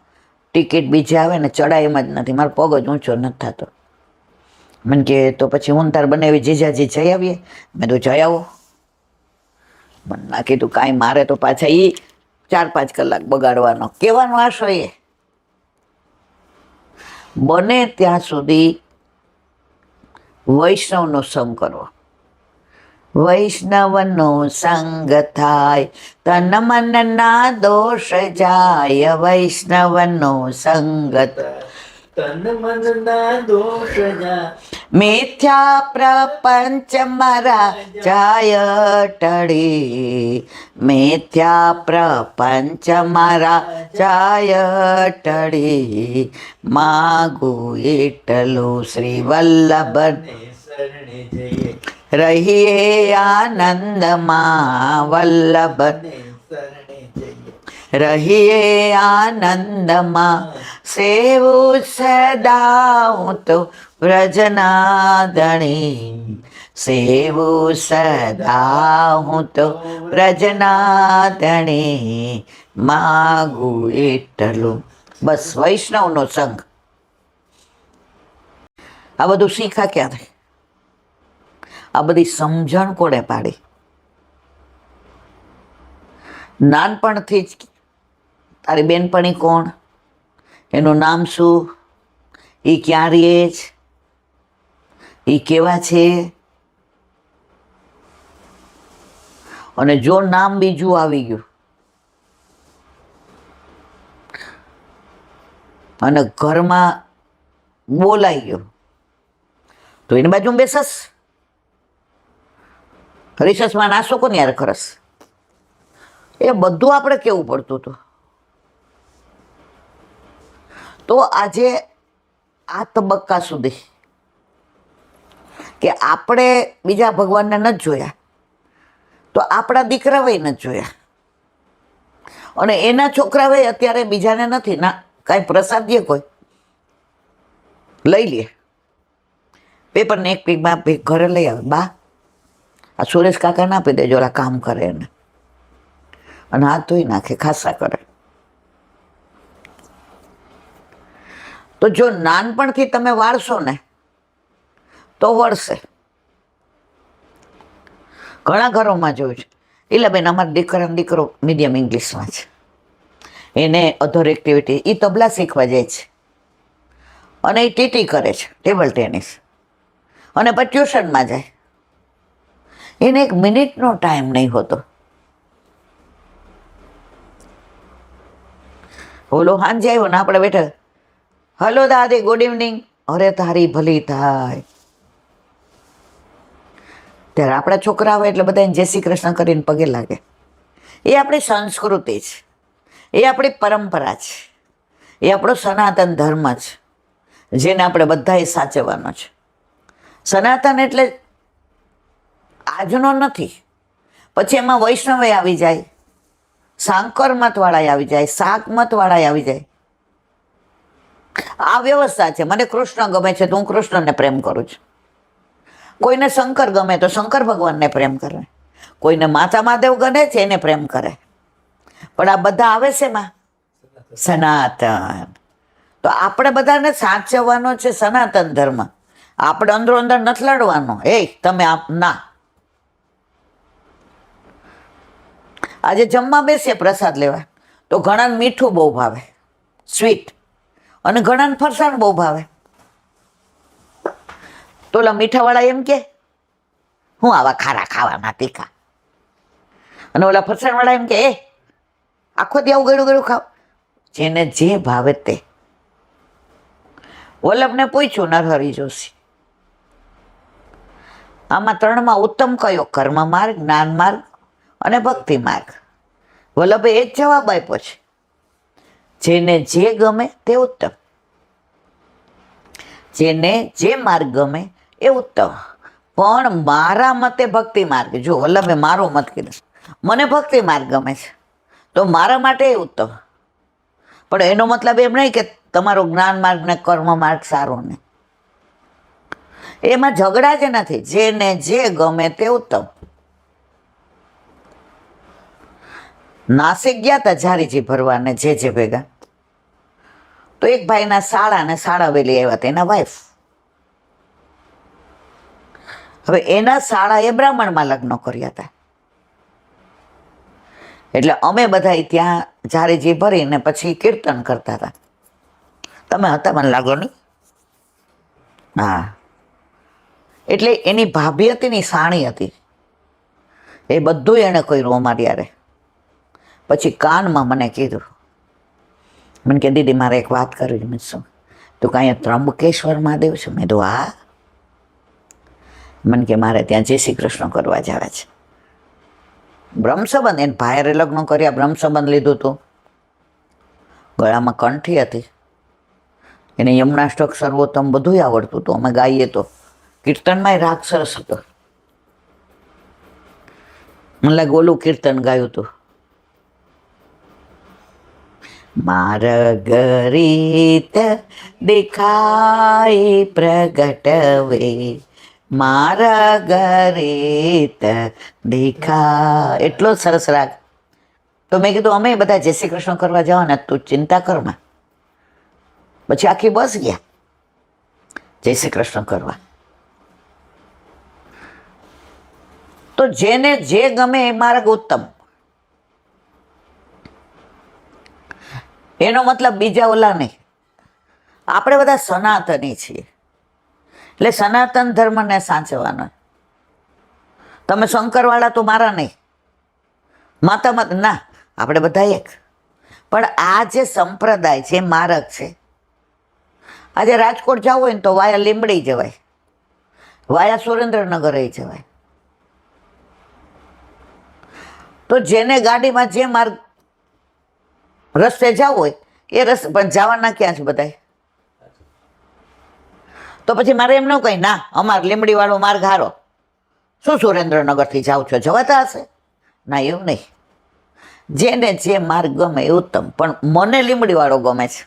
ટિકિટ બીજી આવે ને ચડાય એમ જ નથી, મારો પગ જ ઊંચો નથી થતો. મને કે તો પછી હું તાર બનાવી જીજાજી જઈ આવીએ. મેં તો જઈ આવો. મને ના કીધું કાંઈ, મારે તો પાછા એ 4-5 કલાક બગાડવાનો. કહેવાનો આશો એ બને ત્યાં સુધી વૈષ્ણવનો સંગ કરવો. વૈષ્ણવનો સંગ થાય તન મન ના દોષ જાય. વૈષ્ણવનો સંગ તન મન ના દોષ જાય. મિથ્યા પ્રપંચ મારા જાય ટળી. મિથ્યા પ્રપંચ મારા જાય ટળી. માગું એટલું શ્રી વલ્લભ શરણે જઈએ, રહીએ આનંદમાં. વલ્લભ શરણે જઈએ, રહીએ આનંદમાં. સેવું સદા હું તો વ્રજનાદણી. સેવું સદા હું તો વ્રજનાદણી. માગું એટલું બસ વૈષ્ણવનો સંગ. આ બધું શીખા ક્યારે? આ બધી સમજણ કોણે પાડી? નાનપણથી જ તારી બેનપણી કોણ, એનું નામ શું, એ ક્યાં રહે છે, એ કેવા છે, અને જો નામ બીજું આવી ગયું અને ઘરમાં બોલાઈ ગયું તો એની બાજુ બેસસ? રિસર્ચમાં નાસ્તો કોને યાર કરસ? એ બધું આપણે કેવું પડતું હતું. તો આજે આ તબક્કા સુધી કે આપણે બીજા ભગવાનને નથી જોયા તો આપણા દીકરાઓએ નથી જોયા, અને એના છોકરાઓએ અત્યારે બીજાને નથી ના કાંઈ પ્રસાદ દે કોઈ લઈ લે, પેપરને એક પીકમાં ઘરે લઈ આવે, બા આ સુરેશ કાકા ના આપી દેજો, ઓલા કામ કરે એને, અને હાથ ધોઈ નાખે, ખાસા કરે. તો જો નાનપણથી તમે વાળશો ને તો વળશે. ઘણા ઘરોમાં જોયું છે, એટલે બેન અમારા દીકરો મીડિયમ ઇંગ્લિશમાં છે, એને અધર એક્ટિવિટી, એ તબલા શીખવા જાય છે અને એ ટીટી કરે છે, ટેબલ ટેનિસ, અને પછી ટ્યુશનમાં જાય. એને 1 મિનિટનો ટાઈમ નહીં હોતો. ઓલો સાંજે આવ્યો ને આપણે બેઠા, હલો દાદી ગુડ ઇવનિંગ, અરે તારી ભલી થાય. ત્યારે આપણા છોકરા આવે એટલે બધાને જય શ્રી કૃષ્ણ કરીને પગે લાગે. એ આપણી સંસ્કૃતિ છે, એ આપણી પરંપરા છે, એ આપણો સનાતન ધર્મ છે, જેને આપણે બધાએ સાચવવાનો છે. સનાતન એટલે આજનો નથી, પછી એમાં વૈષ્ણવે આવી જાય, સાંકર મતવાળા આવી જાય, શાક મતવાળા આવી જાય. આ વ્યવસ્થા છે. મને કૃષ્ણ ગમે છે તો હું કૃષ્ણને પ્રેમ કરું છું, કોઈને શંકર ગમે તો શંકર ભગવાનને પ્રેમ કરે, કોઈને માતા મહાદેવ ગમે છે એને પ્રેમ કરે, પણ આ બધા આવે છે એમાં સનાતન. તો આપણે બધાને સાચવવાનો છે સનાતન ધર્મ. આપણે અંદરો અંદર નથી લડવાનો, તમે ના. આજે જમવા બેસીએ પ્રસાદ લેવા તો ઘણાને મીઠું બહુ ભાવે, સ્વીટ, અને ઘણાને ફરસાણ બહુ ભાવે. તો ઓલા મીઠાવાળા એમ કે હું આવા ખારા ખાવાના તીખા, અને ઓલા ફરસાણવાળા એમ કે આખો દી આવું ગળું ગળું ખાવ. જેને જે ભાવે તે. વલ્લભને પૂછ્યું નરહરી જોશી, આમાં 3માં ઉત્તમ કયો? કર્મ માર્ગ, જ્ઞાન માર્ગ અને ભક્તિ માર્ગ. વલ્લભે એ જ જવાબ આપ્યો છે, જેને જે ગમે તે ઉત્તમ, જેને જે માર્ગ ગમે એ ઉત્તમ, પણ મારા મતે ભક્તિ માર્ગ. જો વલ્લભે મારો મત કીધો, મને ભક્તિ માર્ગ ગમે છે તો મારા માટે એ ઉત્તમ, પણ એનો મતલબ એમ નહીં કે તમારો જ્ઞાન માર્ગ ને કર્મ માર્ગ સારો ને. એમાં ઝઘડા જ નથી, જેને જે ગમે તે ઉત્તમ. નાસિક ગયા હતા ઝારીજી ભરવાને જે ભેગા, તો એક ભાઈના શાળા વેલી આવ્યા હતા, એના વાઈફ. હવે એના શાળાએ બ્રાહ્મણમાં લગ્ન કર્યા હતા, એટલે અમે બધા ત્યાં ઝારીજી ભરીને પછી કીર્તન કરતા હતા. તમે હતા મને લાગો નહીં? હા. એટલે એની ભાભી હતી ને સાણી હતી, એ બધું એણે કર્યું અમારી યારે. પછી કાનમાં મને કીધું, મને કે દીદી મારે એક વાત કરવી. મેં શું? તો કાંઈ ત્રંબકેશ્વર મહાદેવ છે? મેં કીધું હા. મને કે મારે ત્યાં જય શ્રી કૃષ્ણ કરવા જવા છે. બ્રહ્મસંબંધ, એને ભાઈરે લગ્ન કર્યા, બ્રહ્મસંબંધ લીધું હતું, ગળામાં કંઠી હતી, એને યમનાષ્ટક સર્વોત્તમ બધું આવડતું હતું. અમે ગાઈએ તો કીર્તનમાં રાગ સરસ હતો. મને લાગે ઓલું કીર્તન ગાયું હતું, માર્ગ રીત દેખાય પ્રગટ વે, માર્ગ રીત દેખાય. એટલો સરસ રાગ. તો મેં કીધું અમે બધા જય શ્રી કૃષ્ણ કરવા જવાના, તું ચિંતા કરમાં. પછી આખી બસ ગયા. જય શ્રી કૃષ્ણ કરવા. તો જેને જે ગમે એ માર્ગ ઉત્તમ. એનો મતલબ બીજા ઓલા નહીં. આપણે બધા સનાતની છીએ એટલે સનાતન ધર્મને સાચવવાનો. તમે શંકરવાળા તો મારા નહીં, માતા ના, આપણે બધા એક. પણ આ જે સંપ્રદાય છે, માર્ગ છે. આજે રાજકોટ જવું હોય ને તો વાયા લીંબડી જવાય, વાયા સુરેન્દ્રનગર જવાય. તો જેને ગાડીમાં જે માર્ગ રસ્તે જવું હોય એ રસ્તે, પણ જવાના ક્યાં છે બધા? તો પછી મારે એમ ન કહી ના અમારે લીંબડી વાળો માર્ગ હારો, શું સુરેન્દ્રનગરથી જાઓ છો, જવાતા હશે? ના, એવું નહીં. જેને જે માર્ગ ગમે એ ઉત્તમ. પણ મને લીંબડી વાળો ગમે છે.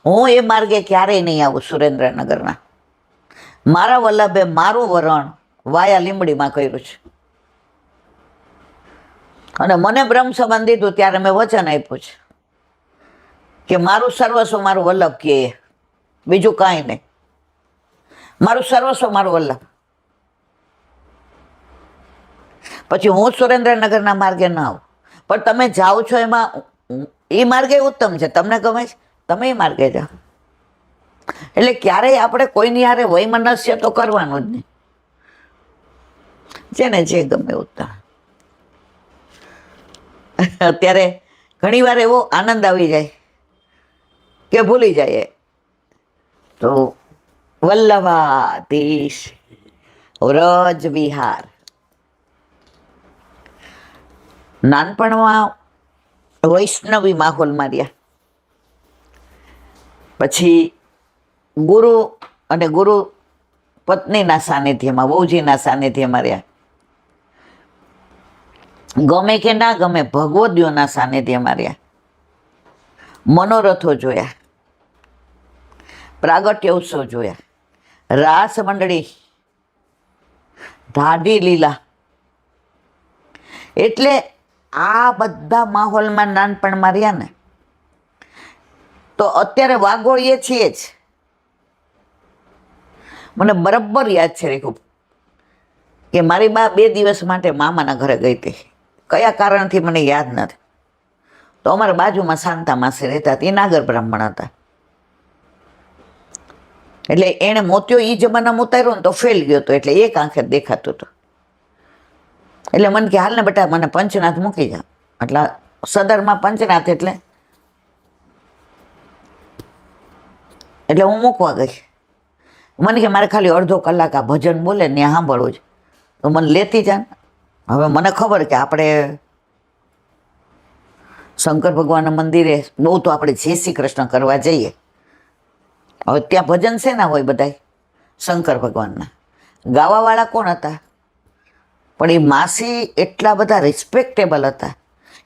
હું એ માર્ગે ક્યારેય નહીં આવું સુરેન્દ્રનગરના. મારા વલ્લભે મારું વરણ વાયા લીંબડીમાં કર્યું છે. અને મને બ્રહ્મ સંબંધ દીધું ત્યારે મેં વચન આપ્યું છે કે મારું સર્વસ્વ મારું વલ્લભ કે, બીજું કાંઈ નહીં. મારું સર્વસ્વ મારું વલ્લભ. પછી હું સુરેન્દ્રનગરના માર્ગે ના આવું. પણ તમે જાઓ છો એમાં એ માર્ગે ઉત્તમ છે, તમને ગમે છે, તમે એ માર્ગે જાઓ. એટલે ક્યારેય આપણે કોઈની હારે વૈમનસ્ય તો કરવાનું જ નહીં. જેને જે ગમે ઉત્તમ. અત્યારે ઘણી વાર એવો આનંદ આવી જાય કે ભૂલી જાય. તો વલ્લભાધીશ વ્રજ વિહાર. નાનપણમાં વૈષ્ણવી માહોલમાં રહ્યા, પછી ગુરુ અને ગુરુ પત્નીના સાનિધ્યમાં, વહુજીના સાનિધ્યમાં રહ્યા. ગમે કે ના ગમે ભગવદીઓના સાનિધ્યમાં રહ્યા. મનોરથો જોયા, પ્રાગટ્ય ઉત્સવ જોયા, રાસ મંડળી, ધાડી લીલા. એટલે આ બધા માહોલમાં નાનપણમાં રહ્યા ને. તો અત્યારે વાગોળીએ છીએ જ. મને બરાબર યાદ છે રેખું કે મારી બા 2 દિવસ માટે મામાના ઘરે ગઈ હતી. કયા કારણથી મને યાદ નથી. તો અમારા બાજુમાં શાંતા માસી રહેતા હતા, એ નાગર બ્રાહ્મણ હતા. એટલે એણે મોતિયો એ જમાનામાં ઉતાર્યો ને તો ફેલ ગયો હતો, એટલે એક આંખે દેખાતું હતું. એટલે મને કે હાલ ને બેટા મને પંચનાથ મૂકી જા. એટલે સદરમાં પંચનાથ એટલે હું મૂકવા ગઈ. મને કે મારે ખાલી અડધો કલાક આ ભજન બોલે ને સાંભળવું છે, તો મને લેતી જા. હવે મને ખબર કે આપણે શંકર ભગવાનના મંદિરે બહુ તો આપણે જય શ્રી કૃષ્ણ કરવા જઈએ. હવે ત્યાં ભજન શેના હોય? બધાય શંકર ભગવાનના. ગાવાવાળા કોણ હતા? પણ એ માસી એટલા બધા રિસ્પેક્ટેબલ હતા.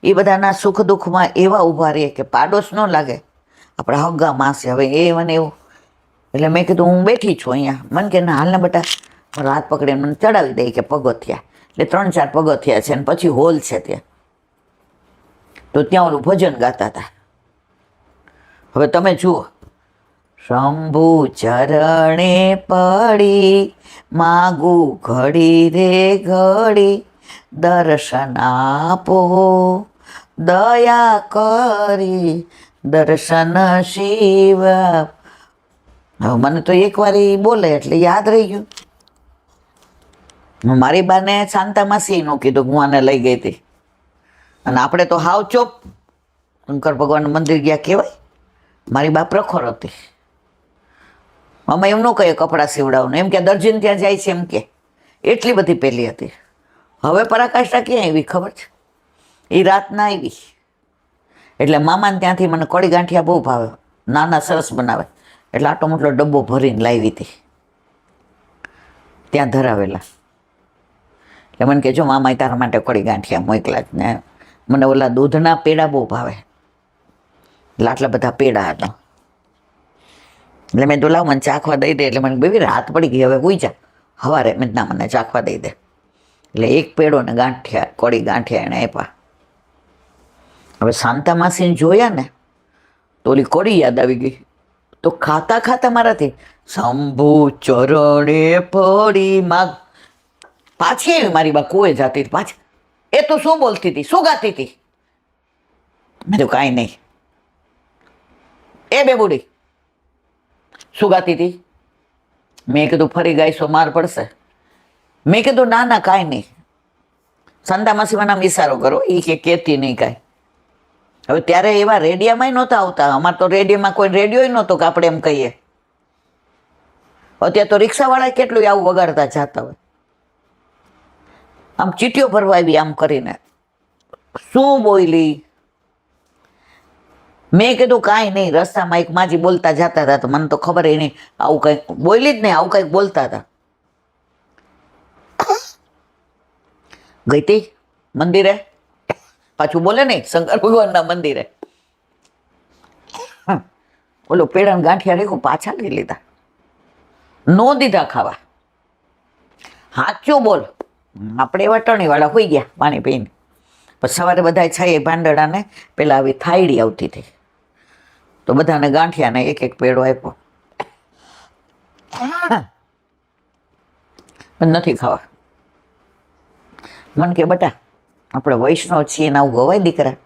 એ બધાના સુખ દુઃખમાં એવા ઊભા રહીએ કે પાડોશ ન લાગે. આપણા હગ્ગા માસી. હવે એ મને એવું, એટલે મેં કીધું હું બેઠી છું અહીંયા. મને કે ના હાલ ને બેટા, મારો હાથ પકડીને મને ચડાવી દે કે પગથિયા. એટલે 3-4 પગથિયા છે ને પછી હોલ છે ત્યાં. તો ત્યાં ઓલું ભજન ગાતા હતા. હવે તમે જુઓ, શંભુ ચરણે પડી માગું ઘડી રે ઘડી, દર્શન આપો દયા કરી, દર્શન શિવ. હવે મને તો એકવાર એ બોલે એટલે યાદ રહી ગયું. મારી બાને શાંતા માસીનું કીધું, હું આને લઈ ગઈ હતી. અને આપણે તો હાવ ચોપ શંકર ભગવાનનું મંદિર ગયા કહેવાય. મારી બા પ્રખર હતી. અમે એમ ન કહીએ કપડાં સીવડાવવાનું, એમ કે દર્જીને ત્યાં જાય છે એમ કે. એટલી બધી પહેલી હતી. હવે પરાકાષ્ઠા ક્યાં આવી ખબર છે? એ રાતના આવી. એટલે મામાને ત્યાંથી મને કડી ગાંઠિયા બહુ ભાવે, નાના સરસ બનાવે. એટલે આટલો મોટલો ડબ્બો ભરીને લાવી હતી, ત્યાં ધરાવેલા. એટલે મને કે જો મામાએ તારા માટે કડી ગાંઠિયા મોકલા જ ને. મને ઓલા દૂધના પેડા બહુ ભાવે, એટલે આટલા બધા પેડા હતા. એટલે મેં તો લાવ મને ચાખવા દઈ દે. એટલે મને બેબી રાત પડી ગઈ, હવે હોઈ જા. સવારે મેં ના મને ચાખવા દઈ દે. એટલે એક પેડો ને ગાંઠિયા, કડી ગાંઠિયા એણે આપ્યા. હવે શાંતા માસીને જોયા ને તો ઓલી કડી યાદ આવી ગઈ. તો ખાતા ખાતા મારાથી શંભુ ચરણે પડી માગ પાછી આવી મારી બા કુએ જાતી હતી પાછી. એ તો શું બોલતી હતી, શું ગાતી હતી? મેં તો કાંઈ નહીં. એ બે બુડી શું ગાતી હતી? મેં કીધું ફરી ગાઈશો માર પડશે. મેં કીધું ના ના કાંઈ નહીં. સંતા માસીમાં નામ ઈશારો કરો, એ કે કહેતી નહીં કાંઈ. હવે ત્યારે એવા રેડિયામાંય નહોતા આવતા. અમારે તો રેડિયોમાં કોઈ રેડિયો નહોતો કે આપણે એમ કહીએ. અત્યારે તો રિક્ષાવાળા કેટલું આવું વગાડતા જતા હોય. આમ ચીટીઓ ભરવા આવી આમ કરીને. શું બોલી? મેં કીધું કાંઈ નહીં. રસ્તામાં એક માજી બોલતા જતા હતા તો મને તો ખબર નહીં આવું કંઈક બોલી જ નહીં, આવું કંઈક બોલતા હતા. ગઈ તી મંદિરે, પાછું બોલે નહીં શંકર ભગવાનના મંદિરે. ઓલો પેડા ગાંઠિયા રેખું પાછા લઈ લીધા, નો દીધા ખાવા. સાચું બોલ. આપણે એવા ટણીવાળા હોઈ ગયા પાણી પીને. પછી સવારે બધા છાઈએ ભાંડડાને પેલા આવી થાળી આવતી હતી તો બધાને ગાંઠિયાને એક એક પેડો આપ્યો. પણ નથી ખાવા. મન કે બટા આપણે વૈષ્ણવ છીએ ને આવું ગવાય દીકરા?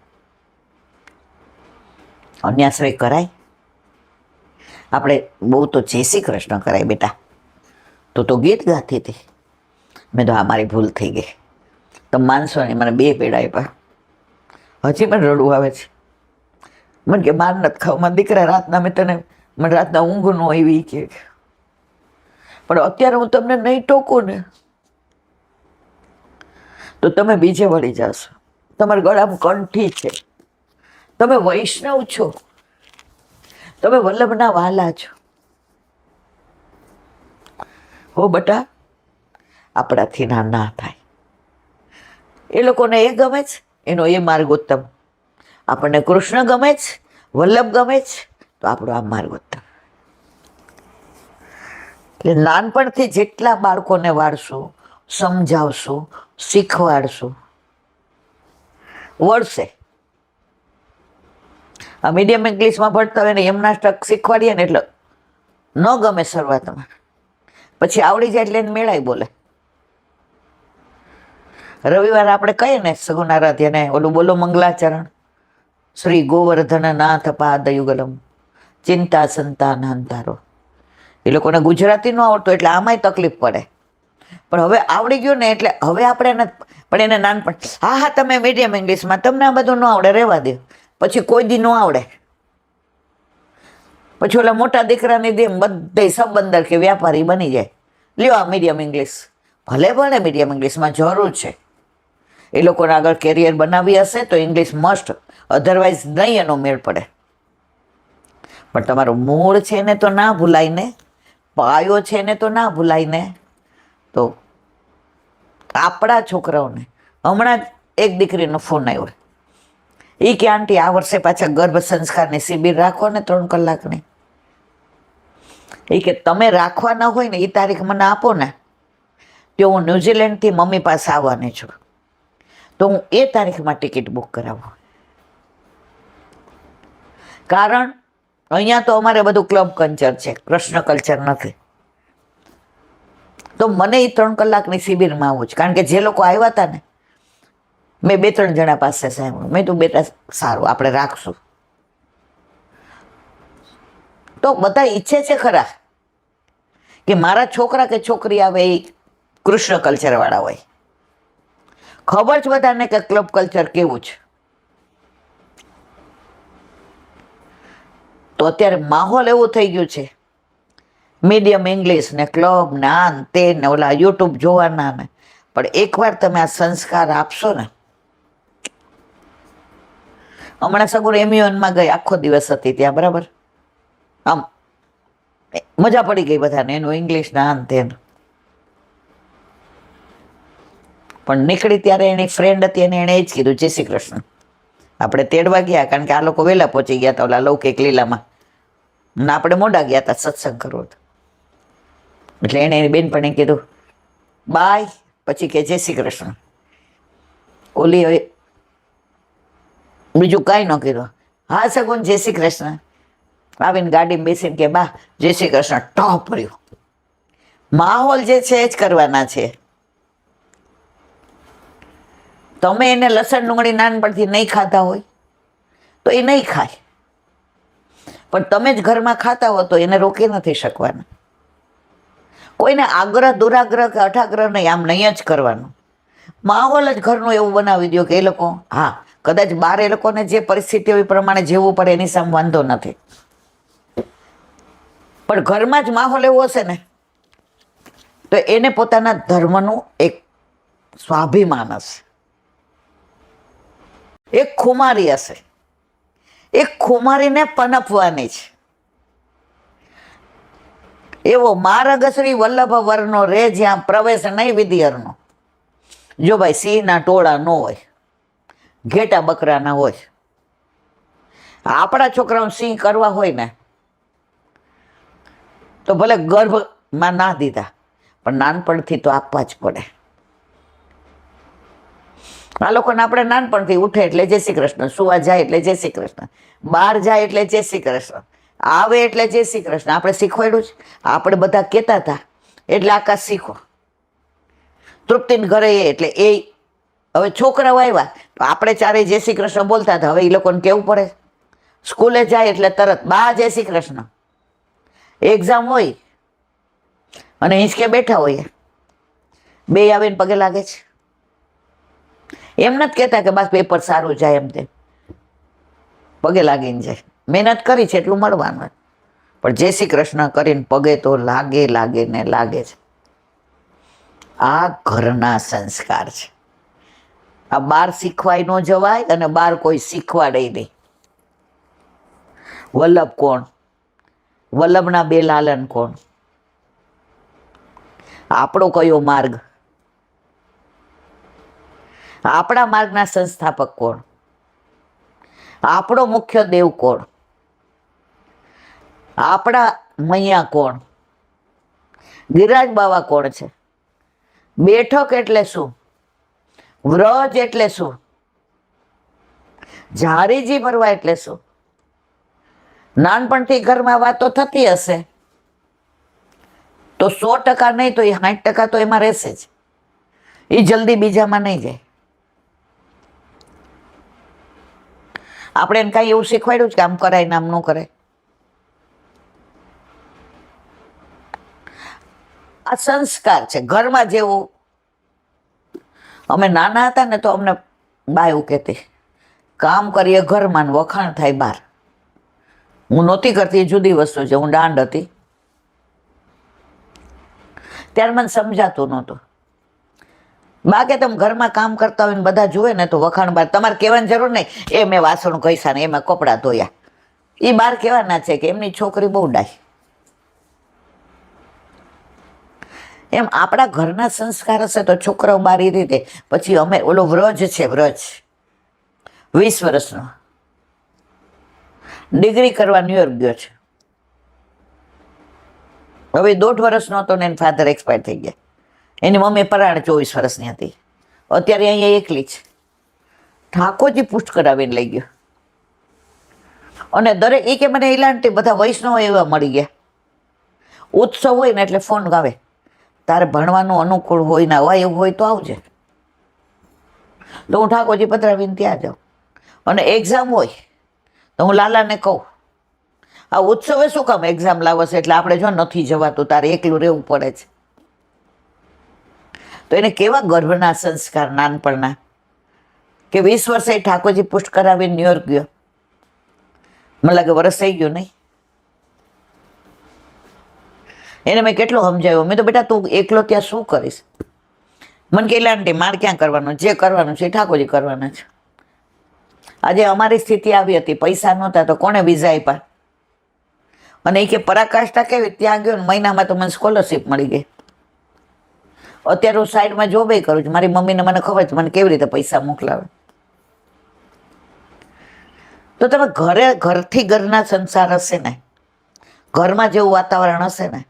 અન્યાશ્રય કરાય? આપણે બહુ તો જય શ્રી કૃષ્ણ કરાય બેટા. તો ગીત ગાતી હતી. મેં તો આ મારી ભૂલ થઈ ગઈ. તમે માનશો ને મને 2 પેડા આપ્યા. હજી પણ રડવું આવે છે. મને કે માર નથી ખાવ મારા દીકરા. રાતના મને રાતના ઊંઘ ન આવી કે. પણ અત્યારે હું તમને નહીં ટોકું ને તો તમે બીજે વળી જશો. તમારા ગળામાં કંઠી છે, તમે વૈષ્ણવ છો, તમે વલ્લભના વાલા છો. હો બટા, આપણાથી ના થાય. એ લોકોને એ ગમે છે, એનો એ માર્ગ ઉત્તમ. આપણને કૃષ્ણ ગમે છે, વલ્લભ ગમે છે, તો આપણો આ માર્ગ ઉત્તમ. એટલે નાનપણથી જેટલા બાળકોને વાળશું, સમજાવશું, શીખવાડશું, વળશે. આ મીડિયમ ઇંગ્લિશમાં ભણતા હોય ને એમના ટક શીખવાડીએ ને એટલે ન ગમે શરૂઆતમાં, પછી આવડી જાય એટલે એને મેળાય બોલે. રવિવારે આપણે કહીએ ને સગુણ આરાધ્યને ઓલું બોલો મંગલાચરણ, શ્રી ગોવર્ધન નાથ પાદયુગલમ ચિંતા સંતાન અંતારો. એ લોકોને ગુજરાતી ન આવડતું એટલે આમાંય તકલીફ પડે. પણ હવે આવડી ગયું ને એટલે હવે આપણે એને, પણ એને નાનપણ હા તમે મીડિયમ ઇંગ્લિશમાં તમને આ બધું ન આવડે, રહેવા દે. પછી કોઈ દી ન આવડે. પછી ઓલા મોટા દીકરાની જેમ બધે સંબંદર કે વ્યાપારી બની જાય. લ્યો આ મીડિયમ ઇંગ્લિશ, ભલે ભણે મીડિયમ ઇંગ્લિશમાં જરૂર છે. એ લોકોને આગળ કેરિયર બનાવી હશે તો ઇંગ્લિશ મસ્ટ, અધરવાઇઝ નહીં એનો મેળ પડે. પણ તમારું મૂળ છે ને તો ના ભૂલાય ને, પાયો છે ને તો ના ભૂલાય ને. તો આપણા છોકરાઓને હમણાં જ એક દીકરીનો ફોન આવ્યો. એ કે આંટી આ વર્ષે પાછા ગર્ભ સંસ્કારની શિબિર રાખો ને 3 કલાકની. એ કે તમે રાખવાના હોય ને એ તારીખ મને આપો ને તો હું ન્યૂઝીલેન્ડથી મમ્મી પાસે આવવાની છું, તો હું એ તારીખમાં ટિકિટ બુક કરાવું. કારણ અહીંયા તો અમારે બધું ક્લબ કલ્ચર છે, કૃષ્ણ કલ્ચર નથી. તો મને એ 3 કલાકની શિબિરમાં આવવું છે. કારણ કે જે લોકો આવ્યા હતા ને મેં 2-3 જણા પાસે સાંભળ્યું. મેં તો બેટા સારું આપણે રાખશું. તો બધા ઈચ્છે છે ખરા કે મારા છોકરા કે છોકરી આવે એ કૃષ્ણ કલ્ચરવાળા હોય. ખબર છે બધાને કે ક્લબ કલ્ચર કેવું છે. તો અત્યારે માહોલ એવું થઈ ગયું છે, મીડિયમ ઇંગ્લિશ ને ક્લબ ને આ ને તે ને ઓલા યુટ્યુબ જોવાના ને. પણ એકવાર તમે આ સંસ્કાર આપશો ને. હમણાં સગુણ એમ્યુઅનમાં ગઈ, આખો દિવસ હતી ત્યાં, બરાબર. આમ મજા પડી ગઈ બધાને, એનું ઇંગ્લિશ ના આન તેન. પણ નીકળી ત્યારે એની ફ્રેન્ડ હતી અને એણે એ જ કીધું જય શ્રી કૃષ્ણ. આપણે તેડવા ગયા કારણ કે આ લોકો વહેલા પહોંચી ગયા હતા ઓલા લૌકિક લીલામાં, ને આપણે મોડા ગયા હતા સત્સંગ કરવો હતો. એટલે એણે એની બેનપણે કીધું બાય, પછી કે જય શ્રી કૃષ્ણ. ઓલી હવે બીજું કાંઈ ન કીધું. હા સગુન જય શ્રી કૃષ્ણ. આવીને ગાડીમાં બેસીને કે બા જય શ્રી કૃષ્ણ ટોપ રહ્યું. માહોલ જે છે એ જ કરવાના છે. તમે એને લસણ ડુંગળી નાનપણથી નહીં ખાતા હોય તો એ નહીં ખાય, પણ તમે જ ઘરમાં ખાતા હો તો એને રોકી નથી શકવાના. કોઈને આગ્રહ દુરાગ્રહ કે અઠાગ્રહ નહીં, આમ નહીં જ કરવાનું. માહોલ જ ઘરનું એવું બનાવી દો કે એ લોકો, હા કદાચ બહાર એ લોકોને જે પરિસ્થિતિ હોય એ પ્રમાણે જીવવું પડે એની સામે વાંધો નથી, પણ ઘરમાં જ માહોલ એવો હશે ને તો એને પોતાના ધર્મનું એક સ્વાભિમાન હશે. એક ખુમારી હશે, એક ખુમારીને પનપવાની છે. એવો માર્ગ શ્રી વલ્લભ વરનો રે જ્યાં પ્રવેશ નહીં વિધિહરનો. જો ભાઈ સિંહના ટોળા ન હોય, ઘેટા બકરાના હોય. આપણા છોકરાઓને સિંહ કરવા હોય ને તો ભલે ગર્ભમાં ના દીધા પણ નાનપણથી તો આપવા જ પડે. આ લોકોને આપણે નાનપણથી ઉઠે એટલે જય શ્રી કૃષ્ણ, સુવા જાય એટલે જય શ્રી કૃષ્ણ, બહાર જાય એટલે જય શ્રી કૃષ્ણ, આવે એટલે જય શ્રી કૃષ્ણ. આપણે શીખવાડ્યું છે, આપણે બધા કહેતા હતા એટલે આકાશ શીખો. તૃપ્તિને ઘરે એટલે એ હવે છોકરાઓ આવ્યા તો આપણે ચારેય જય શ્રી કૃષ્ણ બોલતા હતા, હવે એ લોકોને કેવું પડે. સ્કૂલે જાય એટલે તરત બા જય શ્રી કૃષ્ણ. એક્ઝામ હોય અને હિંચકે બેઠા હોય, બે આવીને પગે લાગે છે. એમ નથી કહેતા કે બસ પેપર સારું જાય, એમ તેમ પગે લાગીને જાય. મહેનત કરી છે એટલું મળવાનું, પણ જય શ્રી કૃષ્ણ કરીને પગે તો લાગે લાગે ને લાગે છે. આ ઘરના સંસ્કાર છે. આ બહાર શીખવાય ન જવાય અને બહાર કોઈ શીખવાડે નહીં. વલ્લભ કોણ? વલ્લભના બે લાલન કોણ? આપણો કયો માર્ગ? આપણા માર્ગના સંસ્થાપક કોણ? આપણો મુખ્ય દેવ કોણ? આપણા મૈયા કોણ? ગિરિરાજ બાવા કોણ છે? બેઠક એટલે શું? વ્રજ એટલે શું? ઝારીજી ભરવા એટલે શું? નાનપણથી ઘરમાં વાતો થતી હશે તો 100% નહીં તો 60% તો એમાં રહેશે જ. એ જલ્દી બીજામાં નહીં જાય. આપણે એને કાંઈ એવું શીખવાડ્યું છે કે આમ કરાય ને આમ ન કરાય? આ સંસ્કાર છે ઘરમાં. જેવું અમે નાના હતા ને તો અમને બા એવું કહેતી, કામ કરીએ ઘરમાં ને વખાણ થાય બહાર. હું નહોતી કરતી, એ જુદી વસ્તુ છે, હું દાંડ હતી ત્યારે મને સમજાતું નહોતું. બા કે તમે ઘરમાં કામ કરતા હોય ને બધા જુએ ને તો વખાણ બહાર. તમારે કહેવાની જરૂર નહીં એ મેં વાસણ ઘસ્યા ને એમાં કપડાં ધોયા. એ બહાર કહેવાના છે કે એમની છોકરી બહુ ડાય. એમ આપણા ઘરના સંસ્કાર હશે તો છોકરાઓ બહાર એ રીતે. પછી અમે ઓલો વ્રજ છે, વ્રજ 20 વર્ષનો ડિગ્રી કરવા ન્યુયોર્ક ગયો છે. હવે 1.5 વર્ષનો હતો ને એના ફાધર એક્સપાયર થઈ ગયા. એની મમ્મી પરાણે 24 વર્ષની હતી. અત્યારે અહીંયા એકલી છે. ઠાકોરજી પુષ્ટ કરાવીને લઈ ગયો. અને દરેક એ કે મને એલાંટી બધા વૈષ્ણવ એવા મળી ગયા. ઉત્સવ હોય ને એટલે ફોન ગાવે, તારે ભણવાનું અનુકૂળ હોય ને હોય એવું હોય તો આવજે. તો હું ઠાકોરજી પધરાવીને ત્યાં જાઉં. અને એક્ઝામ હોય તો હું લાલાને કહું આ ઉત્સવે શું કામ એક્ઝામ લાવશે, એટલે આપણે જો નથી જવાતું તારે એકલું રહેવું પડે છે. તો એને કેવા ગર્ભના સંસ્કાર નાનપણના કે 20 વર્ષે ઠાકોરજી પુષ્ટ કરાવીને ન્યુયોર્ક ગયો. મને લાગે વરસ થઈ ગયું નહીં. એને મેં કેટલો સમજાવ્યો, મેં તો બેટા તું એકલો ત્યાં શું કરીશ? મને કે આંટી મારે ક્યાં કરવાનું, જે કરવાનું છે ઠાકોરજી કરવાના છે. આજે અમારી સ્થિતિ આવી હતી, પૈસા નહોતા તો કોણે વિઝા આપ્યા? અને એ કે પરાકાષ્ઠા કેવી, ત્યાં ગયો ને મહિનામાં તો મને સ્કોલરશીપ મળી ગઈ. અત્યારે હું સાઈડમાં જોબે કરું છું. મારી મમ્મીને મને ખબર છે મને કેવી રીતે પૈસા મોકલાવે. તો તમે ઘરથી ઘરના સંસાર હશે ને, ઘરમાં જેવું વાતાવરણ હશે ને.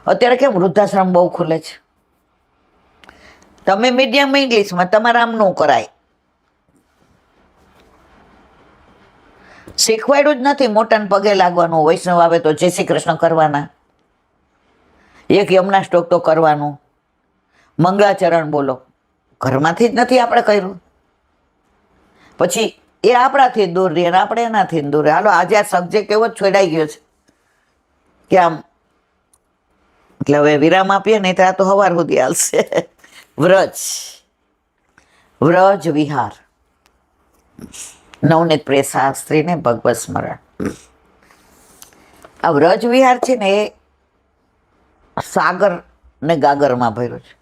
અત્યારે કેમ વૃદ્ધાશ્રમ બહુ ખુલે છે. તમે મીડિયમ ઇંગ્લિશમાં તમારે આમ ન કરાય. શીખવાડ્યું જ નથી મોટાને પગે લાગવાનું, વૈષ્ણવ આવે તો જય શ્રી કૃષ્ણ કરવાના, એક યમના સ્ટોક તો કરવાનું, મંગળાચરણ બોલો, ઘરમાંથી જ નથી આપણે કર્યું. પછી એ આપણાથી દૂર રહે અને આપણે એનાથી દૂર રહે. હાલો આજે આ સબ્જેક્ટ એવો જ છોડાઈ ગયો છે કે આમ, એટલે હવે વિરામ આપીએ નહીં તો આ તો હવાર સુધી હાલશે. વ્રજ વિહાર, નવનીત પ્રિય શાસ્ત્રીને ભગવત સ્મરણ. આ વ્રજ વિહાર છે ને એ સાગર ને ગાગરમાં ભર્યું છે.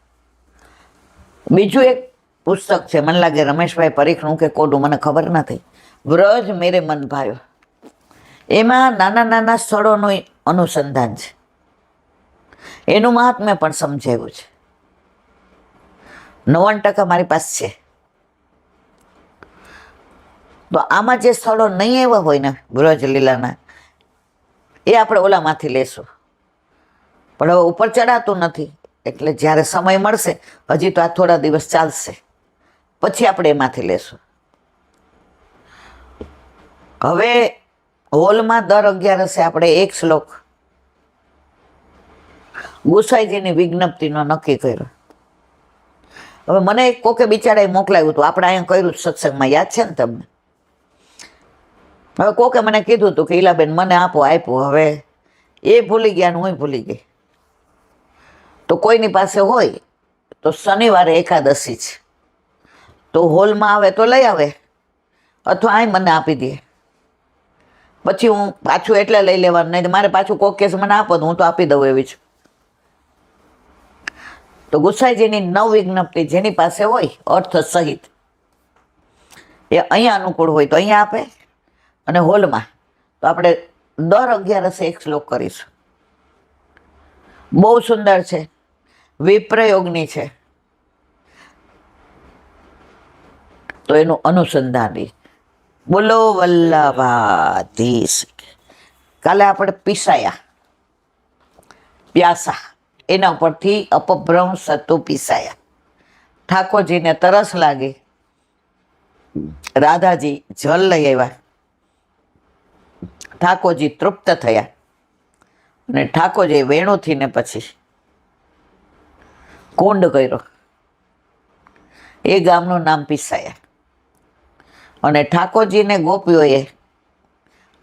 બીજું એક પુસ્તક છે, મને લાગે રમેશભાઈ પરીખનું કે કોડું, મને ખબર નથી, વ્રજ મેરે મન ભાયો. એમાં નાના નાના સ્થળોનું અનુસંધાન છે, એનું મહાત્મ્ય પણ સમજાવ્યું છે. 90% મારી પાસે છે. તો આમાં જે સ્થળો નહીં એવા હોય ને વ્રજ લીલાના, એ આપણે ઓલામાંથી લેશું. પણ હવે ઉપર ચડાતું નથી, એટલે જ્યારે સમય મળશે, હજી તો આ થોડા દિવસ ચાલશે, પછી આપણે એમાંથી લેશું. હવે હોલમાં દર 11 આપણે એક શ્લોક ગોસાઈજીની વિજ્ઞપ્તિનો નક્કી કર્યો. હવે મને કોકે બિચારાએ મોકલાવ્યું હતું, આપણે અહીંયા કર્યું સત્સંગમાં, યાદ છે ને તમને? હવે કોકે મને કીધું હતું કે ઈલાબેન મને આપ્યું, હવે એ ભૂલી ગયા ને હું ભૂલી ગઈ. તો કોઈની પાસે હોય તો શનિવારે એકાદશી છે, તો હોલમાં આવે તો લઈ આવે, અથવા અહીં મને આપી દે, પછી હું પાછું એટલે લઈ લેવાનું, નહીં મારે પાછું કોક કેસ મને આપો તો હું તો આપી દઉં એવી છું. તો ગુસાઈજીની નવ વિજ્ઞપ્તિ જેની પાસે હોય અર્થ સહિત, એ અહીંયા અનુકૂળ હોય તો અહીંયા આપે, અને હોલમાં તો આપણે દર 11 એક શ્લોક કરીશું. બહુ સુંદર છે, વિપ્રયોગની છે, તો એનું અનુસંધાન. બોલો વલ્લભાધીશ. કાલે આપણે પીસાયા, પ્યાસા, એના ઉપરથી અપભ્રંશ સત્તુ પીસાયા. ઠાકોરજીને તરસ લાગી, રાધાજી જલ લઈ આવ્યા, ઠાકોરજી તૃપ્ત થયા, અને ઠાકોરજી વેણુથી ને પછી કુંડ કર્યો. એ ગામનું નામ પીસાયા. અને ઠાકોરજીને ગોપીઓએ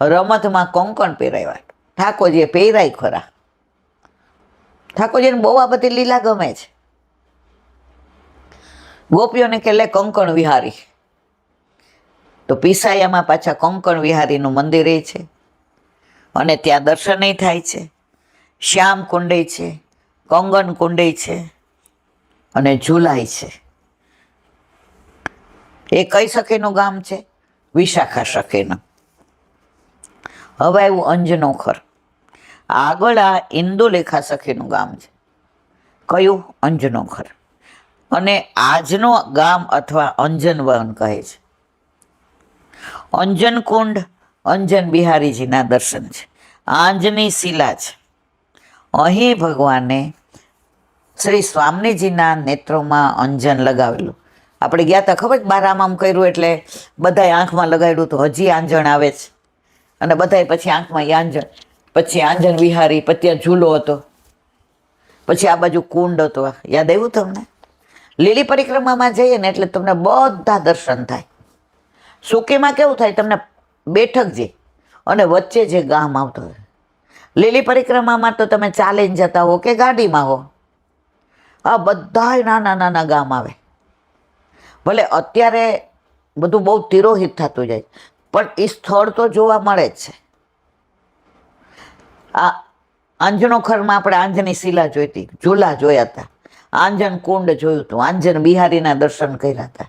રમતમાં કોંકણ પહેરાવ્યા. ઠાકોરજીએ પહેરાય ખરા, ઠાકોરજીને બહુ આ બધી લીલા ગમે છે. ગોપીઓને કે લે કંકણ વિહારી, તો પીસાયામાં પાછા કંકણ વિહારીનું મંદિર છે, અને ત્યાં દર્શનય થાય છે. શ્યામ કુંડય છે, કંગન કુંડય છે, અને ઝુલાય છે. એ કઈ સખીનું ગામ છે? વિશાખા સખીનું. હવે આવ્યું અંજનોખર. આગળ આ ઇન્દુલેખા સખીનું ગામ છે. કયું? અંજનોખર. અને આજનો ગામ અથવા અંજન વન કહે છે. અંજન કુંડ અંજન બિહારીજીના દર્શન છે. આંજની શિલા છે. અહીં ભગવાને શ્રી સ્વામીજીના નેત્રોમાં અંજન લગાવેલું. આપણે ગયા હતા ખબર, બારામામ કર્યું એટલે બધાએ આંખમાં લગાડ્યું, તો હજી આંજણ આવે છે. અને બધાએ પછી આંખમાં આંજણ, પછી આંજણ વિહારી, પછી ત્યાં ઝૂલો હતો, પછી આ બાજુ કુંડ હતો. યાદ આવ્યું તમને? લીલી પરિક્રમામાં જઈએ ને એટલે તમને બધા દર્શન થાય. સુકીમાં કેવું થાય, તમને બેઠક જે અને વચ્ચે જે ગામ આવતો હોય. લીલી પરિક્રમામાં તો તમે ચાલીને જતા હો કે ગાડીમાં હો, આ બધા નાના નાના ગામ આવે. ભલે અત્યારે બધું બહુ તિરોહિત થતું જાય, પણ એ સ્થળ તો જોવા મળે જ છે. આ આંજણોખરમાં આપણે આંજની શિલા જોઈતી, ઝૂલા જોયા હતા, આંજન કુંડ જોયું હતું, આંજન બિહારીના દર્શન કર્યા હતા,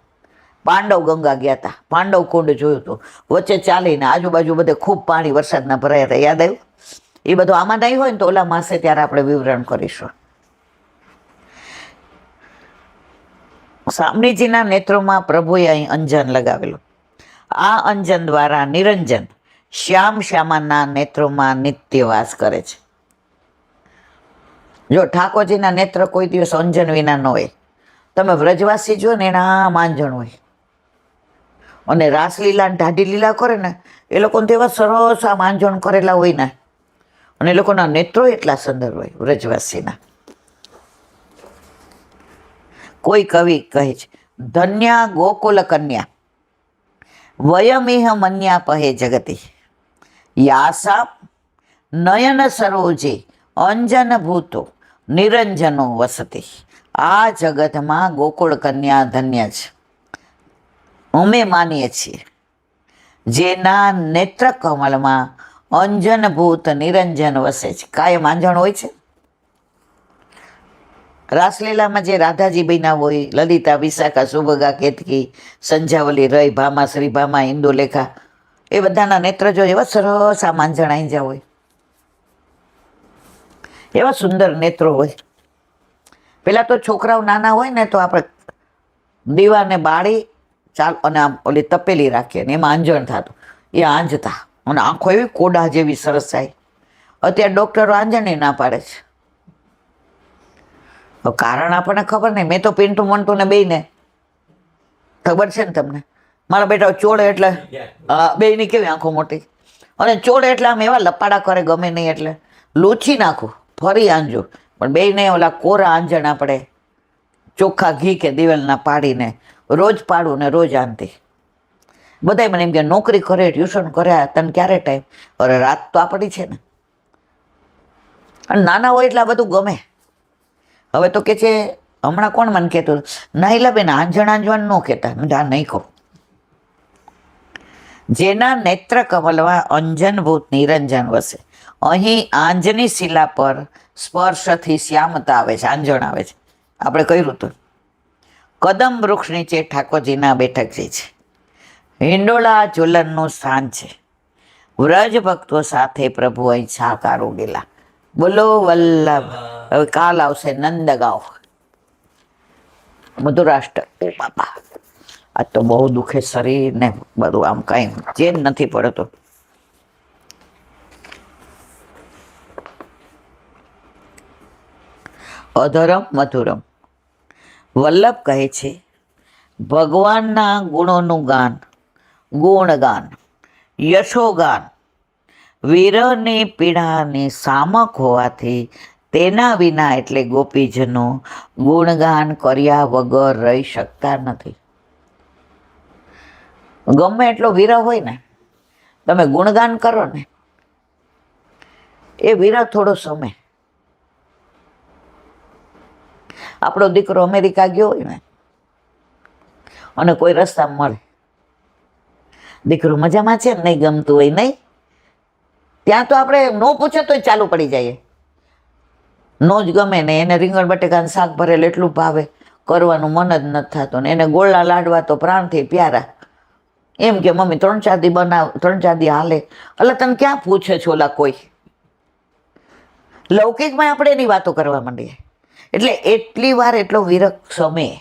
પાંડવ ગંગા ગયા હતા, પાંડવ કુંડ જોયું હતું, વચ્ચે ચાલીને આજુબાજુ બધે ખૂબ પાણી વરસાદના ભરાયા હતા. યાદ આવ્યું? એ બધું આમાં નહીં હોય ને તો ઓલા માસે ત્યારે આપણે વિવરણ કરીશું. સ્વામીજીના નેત્રોમાં પ્રભુએ અહીં અંજન લગાવેલું. આ અંજન દ્વારા નિરંજન શ્યામાના નેત્રોમાં નિત્ય વાસ કરે છે. જો ઠાકોરજીના નેત્ર કોઈ દિવસ અંજન વિના ન હોય. તમે વ્રજવાસી જો ને એના આમ આંજણ હોય, અને રાસલીલા ને ઢાઢી લીલા કરે ને એ લોકોને તો એવા સરસ આ માંજણ કરેલા હોય ને, અને એ લોકોના નેત્રો એટલા સુંદર હોય વ્રજવાસીના. કોઈ કવિ કહે છે, ધન્યા ગોકુલ કન્યા વયમિહ મન્યા પહે જગતી યાસા નયન સરોજે અંજન ભૂતો નિરંજનો વસતી. આ જગતમાં ગોકુળ કન્યા ધન્ય છે, અમે માનીએ છીએ, જેના નેત્ર કમલમાં અંજન ભૂત નિરંજન વસે છે. કાયમ આંજણ હોય છે. રાસલીલામાં જે રાધાજી બન્યા હોય, લલિતા, વિશાખા, સુભગા, કેતકી, સંજાવલી, રય, ભામા, શ્રીભામા, ઇન્દુલેખા, એ બધાના નેત્ર જો એવા સરસ આ માંજણ આઈ જ્યાં હોય, એવા સુંદર નેત્રો હોય. પેલા તો છોકરાઓ નાના હોય ને તો આપણે દીવાને બાળી ચાલ અને આમ ઓલી તપેલી રાખીએ ને એમાં આંજણ થતું, એ આંજતા અને આંખો એવી કોડા જેવી સરસ થાય. અત્યારે ડૉક્ટરો આંજણ ના પાડે છે. કારણ આપણને ખબર નહીં. મેં તો પિન્ટુ મંટુ ને બેયને ખબર છે ને તમને, મારા બેટા ચોળે એટલે બેયની કેવી આંખો મોટી, અને ચોળે એટલે આમ એવા લપાડા કરે ગમે નહીં એટલે લૂછી નાખું ફરી આંજો, પણ બેયને ઓલા કોરા આંજણ આપણે ચોખ્ખા ઘી કે દિવેલના પાડીને રોજ પાડું ને રોજ આનતી. બધાય મને એમ કે નોકરી કરે, ટ્યુશન કરે, તને ક્યારે ટાઈમ? અરે રાત તો આપણી છે ને. અને નાના હોય એટલે આ બધું ગમે. હવે તો કે છે, હમણાં કોણ મને કહેતું, નાહિલા બેન આંજણ આંજવાનું ન કહેતા. આ નહીં કહું. જેના નેત્ર કમલમાં અંજનભૂત નિરંજન વસે. અહીં આંજની શિલા પર સ્પર્શથી શ્યામતા આવે છે, આંજણ આવે છે. આપણે કહ્યું હતું, કદમ વૃક્ષ નીચે ઠાકોરજીના બેઠકજી છે. હિંડોળા ઝુલનનું સ્થાન છે. વ્રજ ભક્તો સાથે પ્રભુ અહીં છાકારો ગયેલા. બોલો વલ્લભ. હવે કાલ આવશે નંદગાંવ મધુરાષ્ટ્ર. ઓ બાપા, આજ તો બહુ દુખે શરીર ને બધું, આમ કાંઈ ચેન નથી પડતો. અધરમ મધુરમ. વલ્લભ કહે છે, ભગવાનના ગુણોનું ગાન, ગુણગાન, યશોગાન, વિરહની પીડાની સામક હોવાથી તેના વિના એટલે ગોપીજનો ગુણગાન કર્યા વગર રહી શકતા નથી. ગમે એટલો વિરહ હોય ને, તમે ગુણગાન કરો ને, એ વિરહ થોડો સમય. આપણો દીકરો અમેરિકા ગયો હોય ને અને કોઈ રસ્તામાં મળે, દીકરો મજામાં છે ને, નહીં ગમતું હોય નહીં, ત્યાં તો આપણે નો પૂછે તોય ચાલુ પડી જઈએ. નો જ ગમે ને, એને રીંગણ બટેકાનું શાક ભરેલું એટલું ભાવે, કરવાનું મન જ નથી થતું ને. એને ગોળના લાડવા તો પ્રાણથી પ્યારા. એમ કે મમ્મી 3-4 દી બનાવ, 3-4 દી હાલે. એટલે તને ક્યાં પૂછે છો ઓલા કોઈ? લૌકિકમાં આપણે એની વાતો કરવા માંડીએ. એટલે એટલી વાર એટલો વિરહ સમય.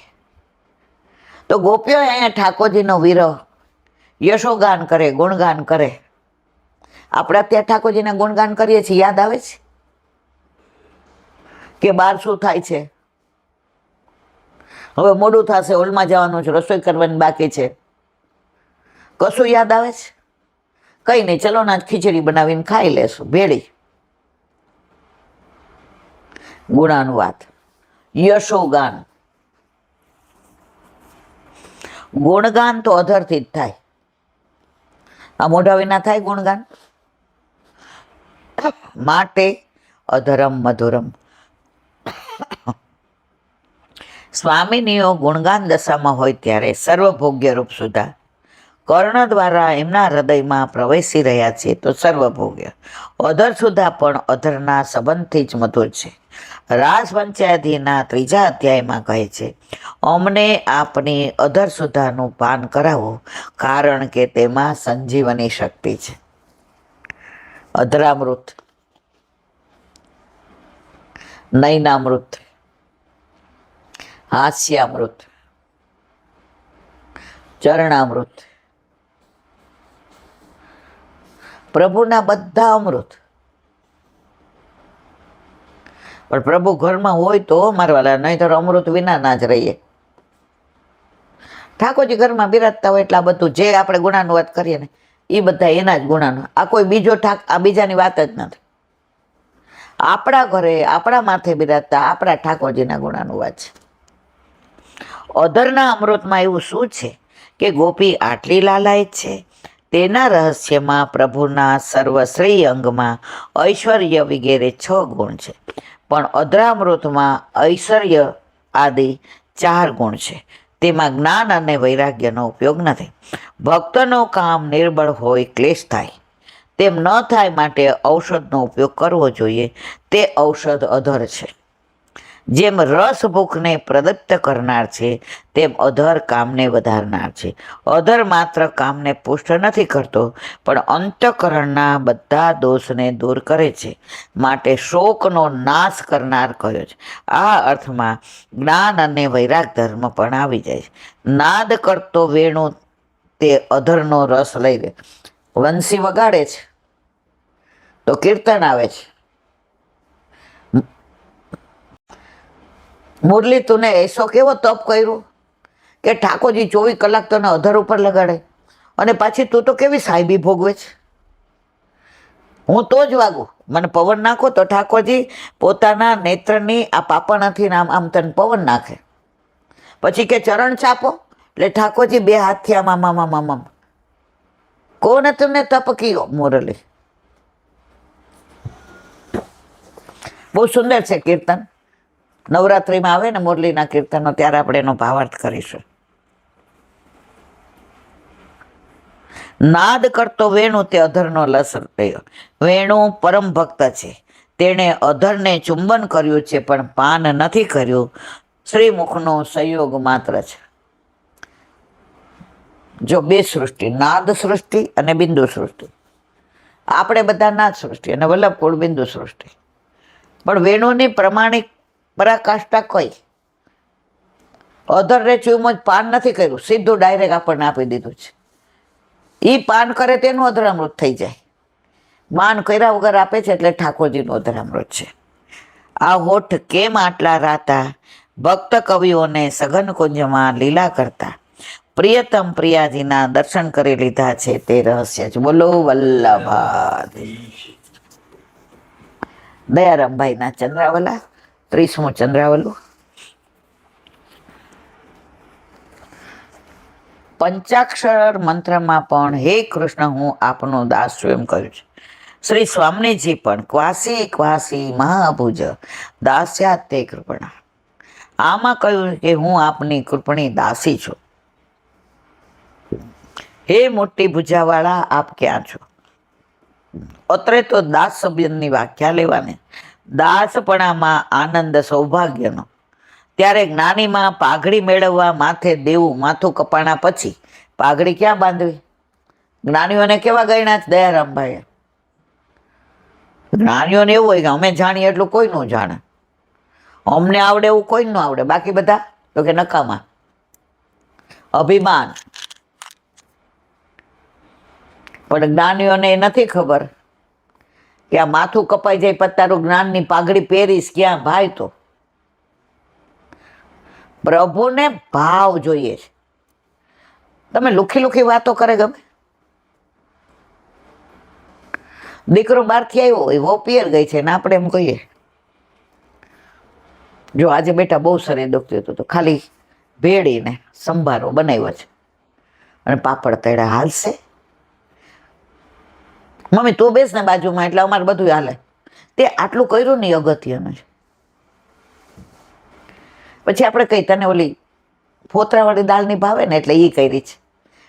તો ગોપીઓ અહીંયા ઠાકોરજીનો વિરહ યશોગાન કરે, ગુણગાન કરે. આપણે અત્યારે ઠાકોરજીના ગુણગાન કરીએ છીએ, યાદ આવે છે કે બહાર શું થાય છે, હવે મોડું થશે, હોલમાં જવાનું છે, રસોઈ કરવાની બાકી છે, કશું યાદ આવે છે? કંઈ નહીં, ચલો ના ખીચડી બનાવીને ખાઈ લેશું ભેળી. ગુણાનુવાદ, યશોગાન. ગુણગાન તો અધરથી જ થાય. આ મોઢા વિના થાય ગુણગાન? માટે અધરમ મધુરમ. સ્વામિનીઓ ગુણગાન દશામાં હોય ત્યારે સર્વભોગ્ય રૂપ સુધા કર્ણ દ્વારા એમના હૃદયમાં પ્રવેશી રહ્યા છે. તો સર્વભોગ્ય અધર સુધા પણ અધરના સંબંધથી જ મધુર છે. રાસ પંચાયતીના 3જા અધ્યાયમાં કહે છે, અમને આપની અધર સુધાનું પાન કરાવો, કારણ કે તેમાં સંજીવની શક્તિ છે. અધરામૃત, નયનામૃત, હાસ્યામૃત, ચરણામૃત, પ્રભુના બધા અમૃત. પણ પ્રભુ ઘરમાં હોય તો મારવાલા, નહીં તો અમૃત વિના ના જ રહીએ. ઠાકોરજી ઘરમાં બિરાજતા હોય એટલે આ બધું જે આપણે ગુણાનું વાત કરીએ ને એ બધા એના જ ગુણાનું. આ કોઈ બીજો આ બીજાની વાત જ નથી. આપણા ઘરે આપણા માથે બિરાજતા આપણા ઠાકોરજીના ગુણાનું વાત છે. અધરના અમૃતમાં એવું શું છે કે ગોપી આટલી લાલાયત છે? તેના રહસ્યમાં પ્રભુના સર્વશ્રેય અંગમાં ઐશ્વર્ય વગેરે 6 ગુણ છે, પણ અધરામૃતમાં ઐશ્વર્ય આદિ 4 ગુણ છે. તેમાં જ્ઞાન અને વૈરાગ્યનો ઉપયોગ નથી. ભક્તનો કામ નિર્બળ હોય, ક્લેશ થાય, તેમ ન થાય માટે ઔષધનો ઉપયોગ કરવો જોઈએ. તે ઔષધ અધર છે. જેમ રસ ભૂખને પ્રદીપ્ત કરનાર છે, તેમ અધર કામને વધારનાર છે. અધર માત્ર કામને પુષ્ટ નથી કરતો, પણ અંતઃકરણના બધા દોષને દૂર કરે છે, માટે શોકનો નાશ કરનાર કહ્યો છે. આ અર્થમાં જ્ઞાન અને વૈરાગ ધર્મ પણ આવી જાય છે. નાદ કરતો વેણુ તે અધરનો રસ લઈ લે. વંશી વગાડે છે તો કીર્તન આવે છે. મુરલી તુને એસો કેવો તપ કર્યું કે ઠાકોરજી 24 કલાક તને અધર ઉપર લગાડે, અને પાછી તું તો કેવી સાહેબી ભોગવે છે. હું તો જ વાગું, મને પવન નાખો તો ઠાકોરજી પોતાના નેત્રની આ પાપણાથી આમ આમ તને પવન નાખે. પછી કે ચરણ ચાપો એટલે ઠાકોરજી 2 હાથથી આમ આમ આમ આમ આમ. કોને તમને તપ કયો? મુરલી. બહુ સુંદર છે કીર્તન. નવરાત્રિમાં આવે ને મુરલીના કીર્તનો, ત્યારે આપણે એનો ભાવાર્થ કરીશું. નાદ કરતો વેણુ તે અધરનો લસ રહ્યો. વેણુ પરમ ભક્ત છે, તેણે અધરને ચુંબન કર્યું છે, પણ પાન નથી કર્યું. શ્રીમુખનો સંયોગ માત્ર છે. જો 2 સૃષ્ટિ, નાદ સૃષ્ટિ અને બિંદુ સૃષ્ટિ. આપણે બધા નાદ સૃષ્ટિ અને વલ્લભકુળ બિંદુ સૃષ્ટિ. પણ વેણુની પ્રમાણિક પરાકાષ્ઠા કઈ? અધર રે ચુમો જ પાન નથી કર્યું, સીધું ડાયરેક્ટ આપણને આપી દીધું છે. એ પાન કરે તેનું અધરામૃત થઈ જાય. પાન કર્યા વગર આપે છે એટલે ઠાકોરજીનું અધરામૃત છે. આ હોઠ કેમ આટલા રાતા, ભક્ત કવિઓને સઘન કુંજમાં લીલા કરતા, પ્રિયતમ પ્રિયાજીના દર્શન કરી લીધા છે, તે રહસ્ય છે. બોલો વલ્લભાધીશ. દયારામભાઈના ચંદ્રાવલા, 30મું ચંદ્રાવલું. પંચાક્ષર મંત્રમાં પણ હે કૃષ્ણ હું આપનો દાસ છું એમ કહ્યું છે. શ્રી સ્વામીજી પણ ક્વાસી ક્વાસી મહાભુજ દાસ્યાત તે કૃપણા. આમાં કહ્યું કે હું આપની કૃપણી દાસી છું. હે મોટી ભુજાવાળા, આપ ક્યાં છો? અત્રે તો દાસ શબ્દની વ્યાખ્યા લેવાની. દાસપણામાં આનંદ સૌભાગ્યનો. ત્યારે જ્ઞાનીમાં પાઘડી મેળવવા માથે દેવું, માથું કપાણા પછી પાઘડી ક્યાં બાંધવી? જ્ઞાનીઓને કેવા ગણ્યા છે દયારામભાઈએ? જ્ઞાનીઓને એવું હોય કે અમે જાણીએ એટલું કોઈ ન જાણે, અમને આવડે એવું કોઈ ન આવડે, બાકી બધા તો કે નકામા. અભિમાન. પણ જ્ઞાનીઓને એ નથી ખબર કે આ માથું કપાઈ જાય પછી તારું જ્ઞાનની પાઘડી પહેરીશ ક્યાં ભાઈ? તો પ્રભુને ભાવ જોઈએ છે. તમે લુખી લુખી વાતો કરે ગમે? દીકરો બહારથી આવ્યો હોય, વહુ પિયર ગઈ છે ને આપણે એમ કહીએ જો આજે બેટા બહુ શરીર દુખતું હતું તો ખાલી ભેળીને સંભારો બનાવ્યો છે અને પાપડ તળ્યા, હાલશે? મમ્મી તું બેસ ને બાજુમાં એટલે અમારે બધું હાલે. તે આટલું કર્યું નહીં અગત્યનું છે. પછી આપણે કઈ તને ઓલી ફોતરાવાળી દાળની ભાવે ને એટલે એ કરી છે,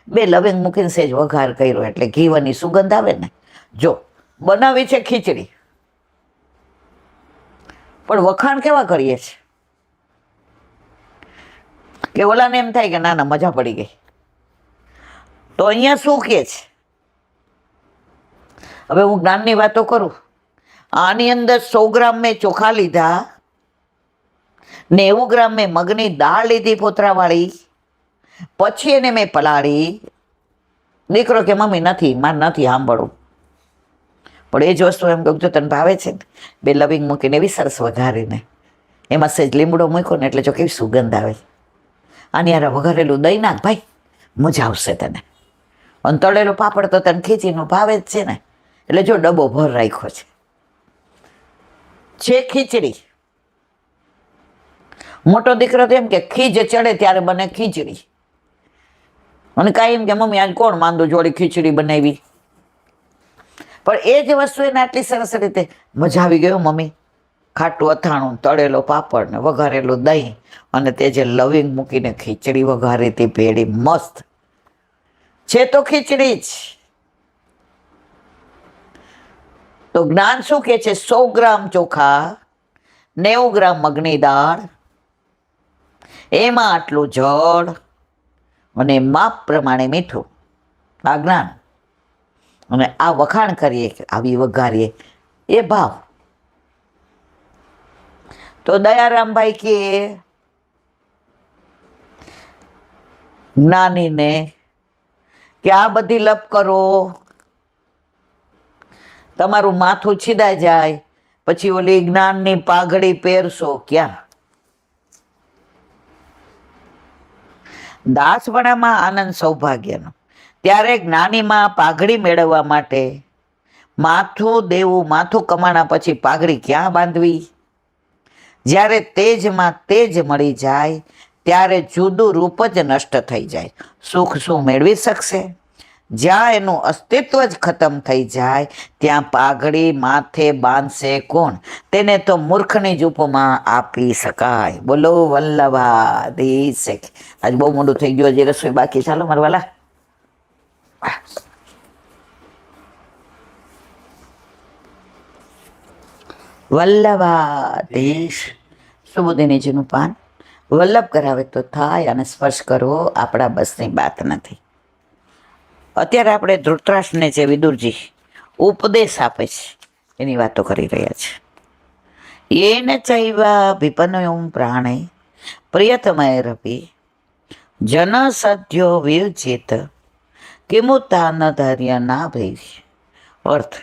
2 લવિંગ મૂકીને સેજ વઘાર કર્યો એટલે ઘીવાની સુગંધ આવે ને. જો બનાવી છે ખીચડી, પણ વખાણ કેવા કરીએ છે કે ઓલાને એમ થાય કે ના ના મજા પડી ગઈ. તો અહીંયા શું કે છે? હવે હું જ્ઞાનની વાતો કરું. આની અંદર 100 ગ્રામ મેં ચોખા લીધા, 90 ગ્રામ મેં મગની દાળ લીધી ફોતરાવાળી, પછી એને મેં પલાળી. દીકરો કે મમ્મી નથી, મારે નથી સાંભળવું. પણ એ જ વસ્તુ એમ કહું, જો તને ભાવે છે ને, 2 લવિંગ મૂકીને એવી સરસ વઘારીને એમાં સહેજ લીમડો મૂક્યો ને એટલે જો કેવી સુગંધ આવે. આની યાર વઘારેલું દહીં નાખ ભાઈ, મજા આવશે તને. અને તળેલો પાપડ તો તને ખીચીનો ભાવે જ છે ને, એટલે જો ડબ્બો ભર રાખ્યો છે ખીચડી. મોટો દીકરો તો એમ કે ખીજ ચડે ત્યારે બને ખીચડી, અને કાંઈ એમ કે મમ્મી આજ કોણ માંદું જોડી ખીચડી બનાવી. પણ એ જ વસ્તુ એને આટલી સરસ રીતે મજા આવી ગયો મમ્મી. ખાટું અથાણું, તળેલો પાપડ ને વઘારેલું દહીં, અને તે જે લવિંગ મૂકીને ખીચડી વઘારી હતી ભેળી મસ્ત છે તો ખીચડી જ. તો જ્ઞાન શું કે છે? 100 ગ્રામ ચોખા, 90 ગ્રામ મગની દાળ, એમાં આટલું જળ અને માપ પ્રમાણે મીઠું. આ જ્ઞાન. અને આ વખાણ કરીએ, આવી વઘારીએ, એ ભાવ. તો દયારામભાઈ કે જ્ઞાનીને કે આ બધી લપ કરો, તમારું માથું છીદાઈ જાય, પછી ઓલી જ્ઞાનની પાઘડી પહેરશો ક્યાં? દાસપણામાં આનંદ સૌભાગ્યનો. ત્યારે જ્ઞાનીમાં પાઘડી મેળવવા માટે માથું દેવું, માથું કમાણા પછી પાઘડી ક્યાં બાંધવી? જ્યારે તેજમાં તેજ મળી જાય ત્યારે જુદું રૂપ જ નષ્ટ થઈ જાય. સુખ શું મેળવી શકશે? જ્યાં એનું અસ્તિત્વ જ ખતમ થઈ જાય ત્યાં પાઘડી માથે બાંધશે કોણ? તેને તો મૂર્ખની જ ઉપમા આપી શકાય. બોલો વલ્લભાધીશ. આજ બહુ મોડું થઈ ગયું, હજી રસોઈ બાકી. ચાલો મારા વાલા. વલ્લભાધીશ. સુબુદિનીજીનું પાન વલ્લભ કરાવે તો થાય, અને સ્પર્શ કરવો આપણા બસની વાત નથી. અત્યારે આપણે ધૃતરાષ્ટ્રને જે વિદુરજી ઉપદેશ આપે છે એની વાતો કરી રહ્યા છે. येन चैव विपन्यो प्राणे प्रियतमय रवि जन सद्यो विरचित किमुतान धैर्य ना भई. અર્થ,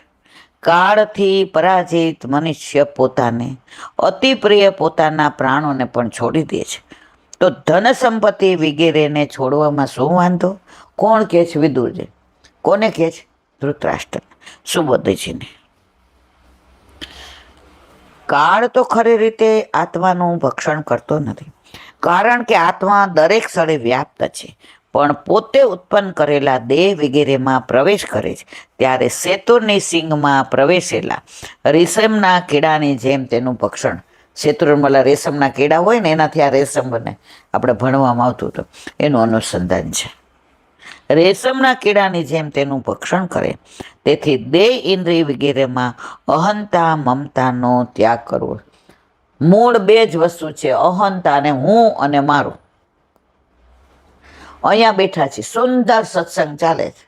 કાળથી પરાજિત મનુષ્ય પોતાને અતિ પ્રિય પોતાના પ્રાણોને પણ છોડી દે છે, તો ધન સંપત્તિ વગેરેને છોડવામાં શું વાંધો? કોણ કહે છે? વિદુરજી. કોને કહે છે? ધૃતરાષ્ટ્ર, સુબોધજીને. કાળ તો ખરી રીતે આત્માનું ભક્ષણ કરતો નથી, કારણ કે આત્મા દરેક સ્થળે વ્યાપ્ત છે, પણ પોતે ઉત્પન્ન કરેલા દેહ વગેરેમાં પ્રવેશ કરે છે. ત્યારે શેતુરની સિંગમાં પ્રવેશેલા રેશમના કીડાની જેમ તેનું ભક્ષણ. શેતુરમાં રેશમના કીડા હોય ને એનાથી આ રેશમ બને, આપણે ભણવામાં આવતું હતું, એનું અનુસંધાન છે. રેશમના કીડાની જેમ તેનું ભક્ષણ કરે. તેથી દેહ ઇન્દ્રિય વગેરેમાં અહંતા મમતાનો ત્યાગ કરવો. મૂળ બે જ વસ્તુ છે, અહંતા અને હું અને મારું. અહીંયા બેઠા છે, સુંદર સત્સંગ ચાલે છે.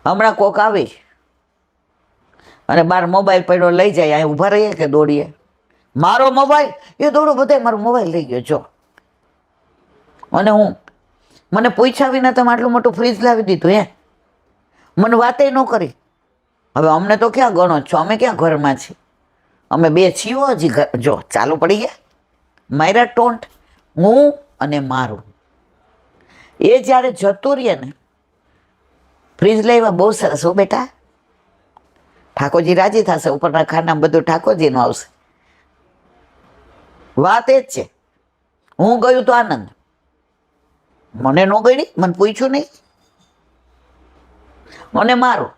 હમણાં કોક આવી અને બાર મોબાઈલ પડ્યો લઈ જાય, અહીં ઊભા રહીએ કે દોડીએ? મારો મોબાઈલ, એ દોડો, બધા મારો મોબાઈલ લઈ ગયો જો. અને હું મને પૂછ્યા વિના તમે આટલું મોટું ફ્રીજ લાવી દીધું, મને વાતે ન કરી. હવે અમને તો ક્યાં ગણો છો? અમે ક્યાં ઘરમાં છીએ? અમે બે છીએ હજી. જો ચાલુ પડી ગયા મારા ટોન્ટ, હું અને મારું. એ જ્યારે જતું રહીએ ને, ફ્રીજ લેવા બહુ સરસ હો બેટા, ઠાકોરજી રાજી થશે, ઉપરના ખાના બધું ઠાકોરજીનું આવશે. વાત એ જ છે, હું ગયું તો આનંદ, મને ન ગઈ, મને પૂછ્યું નહીં. અને મારું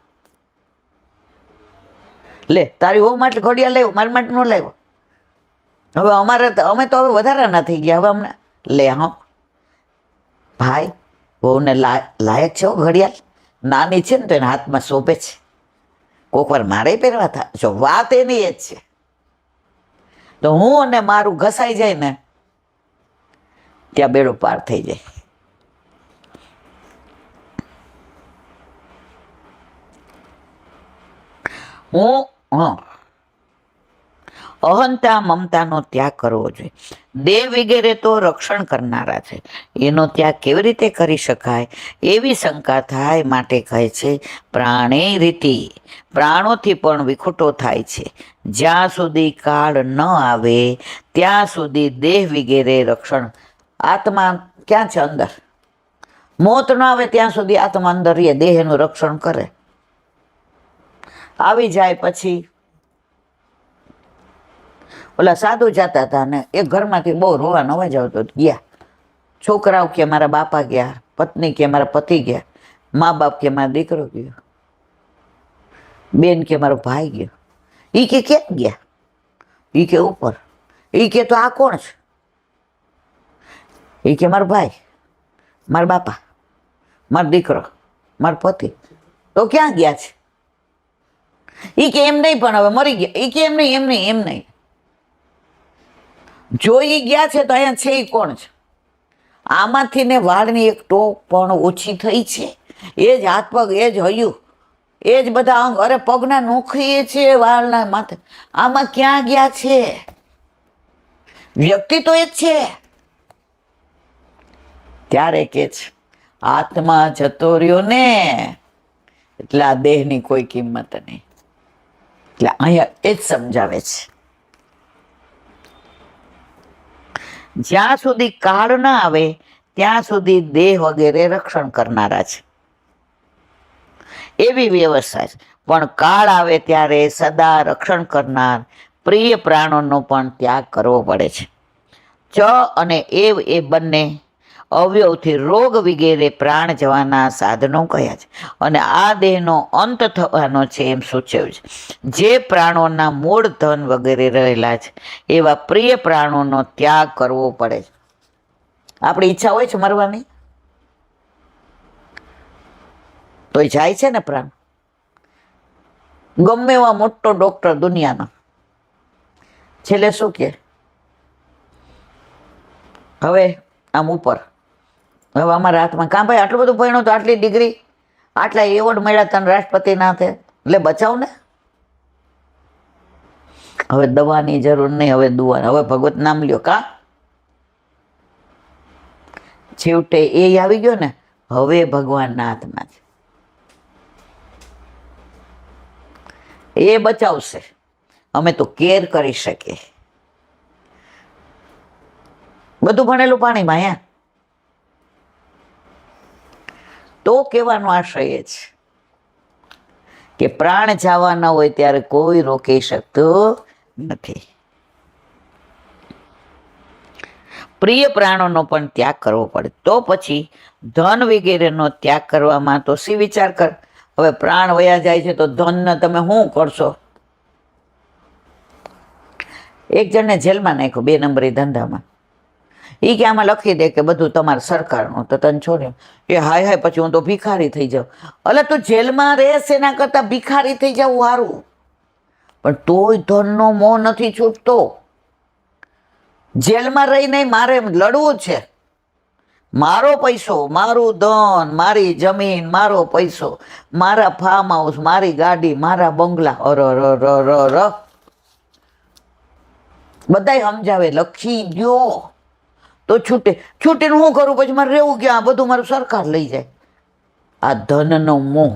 લે, તારી હોવ માટે ઘડિયાળ લેવું, મારી માટે ન લેવો. હવે અમે તો હવે વધારાના થઈ ગયા. હવે અમને લે, હા ભાઈ, બહુને લાયક છે ઘડિયાળ, નાની છે ને તો એના હાથમાં શોભે છે, કોક વાર મારે પહેરવા થાય. જો વાત એની એ જ છે. તો હું અને મારું ઘસાઈ જાય ને ત્યાં બેડો પાર થઈ જાય. અહંતા મમતાનો ત્યાગ કરવો જોઈએ. દેહ વગેરે તો રક્ષણ કરનારા છે, એનો ત્યાગ કેવી રીતે કરી શકાય એવી શંકા થાય, માટે કહે છે પ્રાણે રીતિ. પ્રાણોથી પણ વિખૂટો થાય છે. જ્યાં સુધી કાળ ન આવે ત્યાં સુધી દેહ વગેરે રક્ષણ આત્મા ક્યાં છે? અંદર. મોત ન આવે ત્યાં સુધી આત્મા અંદર રહે, દેહનું રક્ષણ કરે. આવી જાય પછી ઓલા સાધુ જતા હતા ને એક ઘરમાંથી બહુ રોવાનો અવાજ આવતો ગયા. છોકરાઓ કે મારા બાપા ગયા, પત્ની કે મારા પતિ ગયા, મા બાપ કે મારો દીકરો ગયો, બેન કે મારો ભાઈ ગયો. ઈ કે ક્યાં ગયા? ઈ કે ઉપર. ઈ કે તો આ કોણ છે? ઈ કે મારો ભાઈ, મારા બાપા, મારો દીકરો, મારો પતિ. તો ક્યાં ગયા છે? ઈ કે એમ નહીં, પણ હવે મરી ગયા. ઈ કે એમ નહીં, એમ નહીં, એમ નહીં. જો ઈ ગયા છે તો અહીંયા છે ઈ કોણ છે? આમાંથી ને વાળની એક ટોક પણ ઓછી થઈ છે. એ જ હાથ પગ, એ જ હૈયું, એ જ બધા અંગ. અરે પગના નોખીએ છે, વાળના માથે. આમાં ક્યાં ગયા છે? વ્યક્તિ તો એ જ છે. ત્યારે કે છે આત્મા જતો રહ્યો ને એટલે આ દેહની કોઈ કિંમત નહીં. એટલે અહીંયા એ જ સમજાવે છે. જ્યાં સુધી કાળ ના આવે ત્યાં સુધી દેહ વગેરે રક્ષણ કરનારા છે, એવી વ્યવસ્થા છે. પણ કાળ આવે ત્યારે સદા રક્ષણ કરનાર પ્રિય પ્રાણોનો પણ ત્યાગ કરવો પડે છે. ચ અને એવ એ બંને અવયવથી રોગ વગેરે પ્રાણ જવાના સાધનો કયા છે અને આ દેહનો અંત થવાનો છે એમ સૂચવ્યું છે. જે પ્રાણોના મૂળ ધન વગેરે રહેલા છે એવા પ્રિય પ્રાણોનો ત્યાગ કરવો પડે છે. આપણી ઈચ્છા હોય છે મરવાની, તો જાય છે ને પ્રાણ. ગમે એવા મોટો ડોક્ટર દુનિયાનો છેલ્લે શું કે હવે આમ ઉપર, હવે અમારા હાથમાં કાં ભાઈ આટલું બધું ભણ્યો તો, આટલી ડિગ્રી, આટલા એવોર્ડ મળ્યા તને રાષ્ટ્રપતિના હાથે, એટલે બચાવ ને. હવે દવાની જરૂર નહીં, હવે દુવા, હવે ભગવત નામ લ્યો. કા છેવટે એ આવી ગયો ને, હવે ભગવાનના હાથમાં છે, એ બચાવશે. અમે તો કેર કરી શકીએ. બધું ભણેલું પાણીમાં. અહીંયા તો કહેવાનો આશય એ છે કે પ્રાણ જવાના હોય ત્યારે કોઈ રોકી શકતું નથી. પ્રિય પ્રાણોનો પણ ત્યાગ કરવો પડે. તો પછી ધન વગેરેનો ત્યાગ કરવામાં તો સી વિચાર કર. હવે પ્રાણ વયા જાય છે તો ધનને તમે શું કરશો? એક જણને જેલમાં નાખ્યો 2 નંબરી ધંધામાં. એ કે આમાં લખી દે કે બધું તમારે સરકારનું, તો તને છોડ્યું. એ હાય હાય, પછી હું તો ભિખારી થઈ જાઉં. અલે તું જેલમાં રહેશ એના કરતાં ભિખારી થઈ જવું સારું. પણ તોય ધનનો મોહ નથી છૂટતો. જેલમાં રહીને મારે લડવું છે. મારો પૈસો, મારું ધન, મારી જમીન, મારો પૈસો, મારા ફાર્મ હાઉસ, મારી ગાડી, મારા બંગલા. અર બધાય સમજાવે લખી ગયો તો છૂટે. છૂટીને હું કરું? પછી મારે રહેવું ક્યાં? બધું મારું સરકાર લઈ જાય. આ ધનનો મોહ.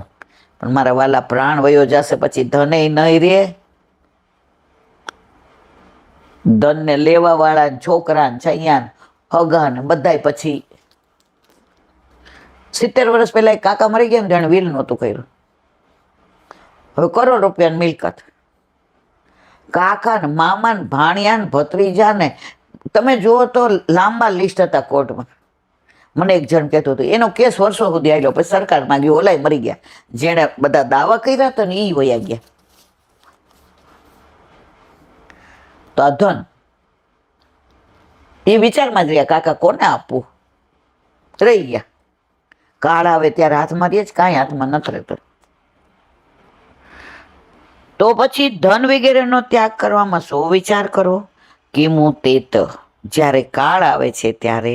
પણ મારા વાલા પ્રાણ વયો જશે પછી ધને નહીં રહે. ધનને લેવા વાળા છોકરા છૈયા હગા બધાય પછી 70 વર્ષ પહેલા એક કાકા મરી ગયા ને, જાણે વિલ નહોતું કર્યું. હવે કરોડ રૂપિયાની મિલકત. કાકા ને મામા ને ભાણિયા ને ભત્રીજા ને તમે જુઓ તો લાંબા લિસ્ટ હતા કોર્ટમાં. મને એક જણ કહેતું હતું એનો કેસ વર્ષો સુધી આવ્યો, પછી સરકારમાં ગયો, ઓલાય મરી ગયા. જેણે બધા દાવા કર્યા હતા ને એ વયા ગયા. તો આ ધન એ વિચારમાં જ રહ્યા, કાકા કોને આપવું? રહી ગયા. કાળ આવે ત્યારે હાથમાં રહે જ, કાંઈ હાથમાં નથી રહેતો. તો પછી ધન વગેરેનો ત્યાગ કરવામાં શું વિચાર કરો? કિમુ તેત. જ્યારે કાળ આવે છે ત્યારે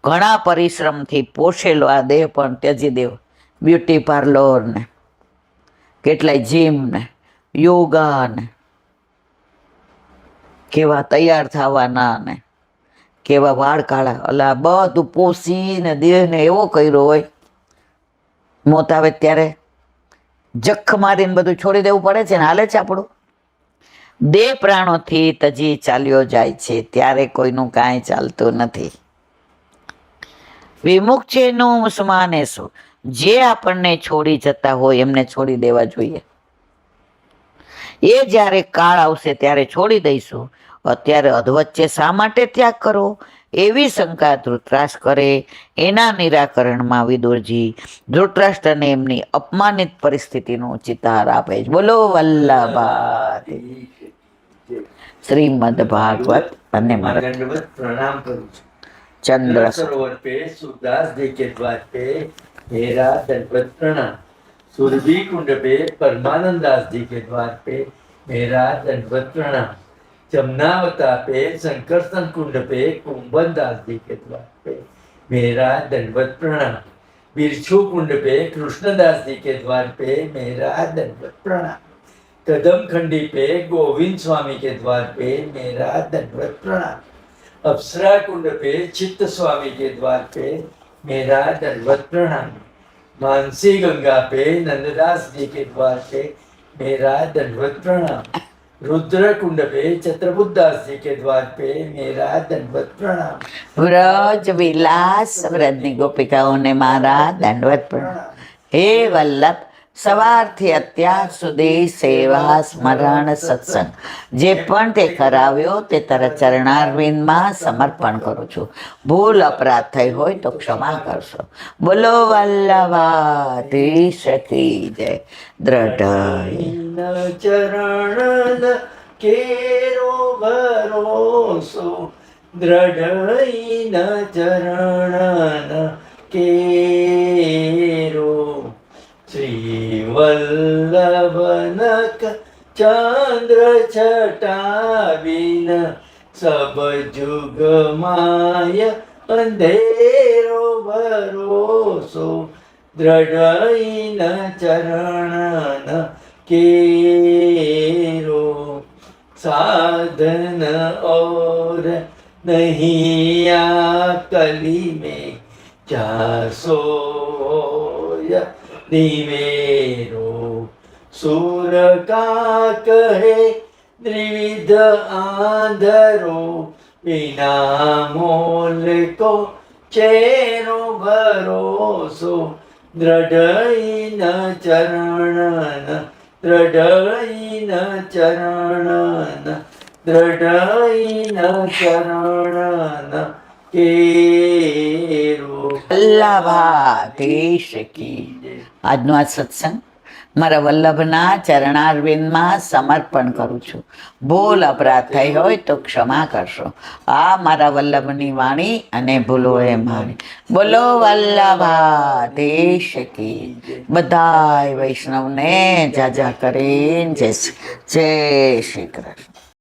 ઘણા પરિશ્રમથી પોષેલો આ દેહ પણ ત્યજી દેવો. બ્યુટી પાર્લર ને કેટલાય જીમ ને યોગા ને કેવા તૈયાર થવાના ને કેવા વાળ કાળા, અલા બધું પોષીને દેહને એવો કર્યો હોય, મોત આવે ત્યારે જખ મારીને બધું છોડી દેવું પડે છે ને હાલે છે આપણું. દેહ પ્રાણોથી તજી ચાલ્યો જાય છે ત્યારે કોઈનું કાંઈ ચાલતું નથી. વિમુખ છે નું મુસમાને શું, જે આપણને છોડી જતા હોય એમને છોડી દેવા જોઈએ. એ જ્યારે કાળ આવશે ત્યારે છોડી દઈશું, અત્યારે અધવચ્ચે શા માટે ત્યાગ કરો, એવી શંકા ધૃતરાષ્ટ્ર કરે. એના નિરાકરણમાં વિદુરજી ધૃતરાષ્ટ્રને એમની અપમાનિત પરિસ્થિતિનો ચિતાર આપે છે. બોલો વલ્લભા શ્રીમદ ભાગવત અને मैं दंडवत प्रणाम करूं छू। ચંદ્ર सरोवर पे सूरदास जी के द्वार पे मेरा दंडवत प्रणाम। सुरभि कुंड पे परमानंद दास जी के द्वार पे मेरा दंडवत प्रणाम। जमुनावता पे शंकरसन कुंड पे कुंभन दास जी के द्वार पे मेरा दंडवत प्रणाम। बिरछू कुंड पे कृष्णदास जी के द्वार पे मेरा दंडवत प्रणाम। कदम खंडी पे गोविंद स्वामी के द्वार पे मेरा दंडवत प्रणाम। अप्सरा कुंड पे चित्त स्वामी के द्वार पे मेरा दंडवत प्रणाम। मानसी गंगा पे नंददास जी के द्वार पे मेरा दंडवत प्रणाम। रुद्र कुंड पे छत्रबुद्ध दास जी के द्वार पे मेरा दंडवत प्रणाम। વ્રજ વિલાસ વ્રજની ગોપિકાઓને મારા દંડવત પ્રણામ. હે વલ્લભ, સવારથી અત્યાર સુધી સેવા સ્મરણ સત્સંગ જે પણ તે કરાવ્યો તે તારા ચરણારવિંદમાં સમર્પણ કરું છું. ભૂલ અપરાધ થઈ હોય તો ક્ષમા કરશો. બોલો વલ્લભાધીશ કી જય. દ્રઢ ચરણ કેરો ભરોસો દ્રઢ ચરણ કેરો શ્રી વલ્લભનક ચંદ્ર છટાવીન સબ જુગ માય અંધેરો ભરોસો દ્રઢ ચરણ केरो साधन और नहीं कली में चासो निवेरो सूर का कहे त्रिविध आंधरो बिना मोल को चेरो भरोसो દ્રઢ ચરણ દ્રઢ ચરણ દ્રઢ ચરણ કેરો. વલ્લભાધીશ કી જય. આજનો આ સત્સંગ મારા વલ્લભના ચરણારવિંદમાં સમર્પણ કરું છું. ભૂલ અપરાધ થઈ હોય તો ક્ષમા કરશો. આ મારા વલ્લભની વાણી અને ભૂલો એ મારી. બોલો વલ્લભાધીશ કી. બધાય વૈષ્ણવને જાજા કરીને જય શ્રી કૃષ્ણ.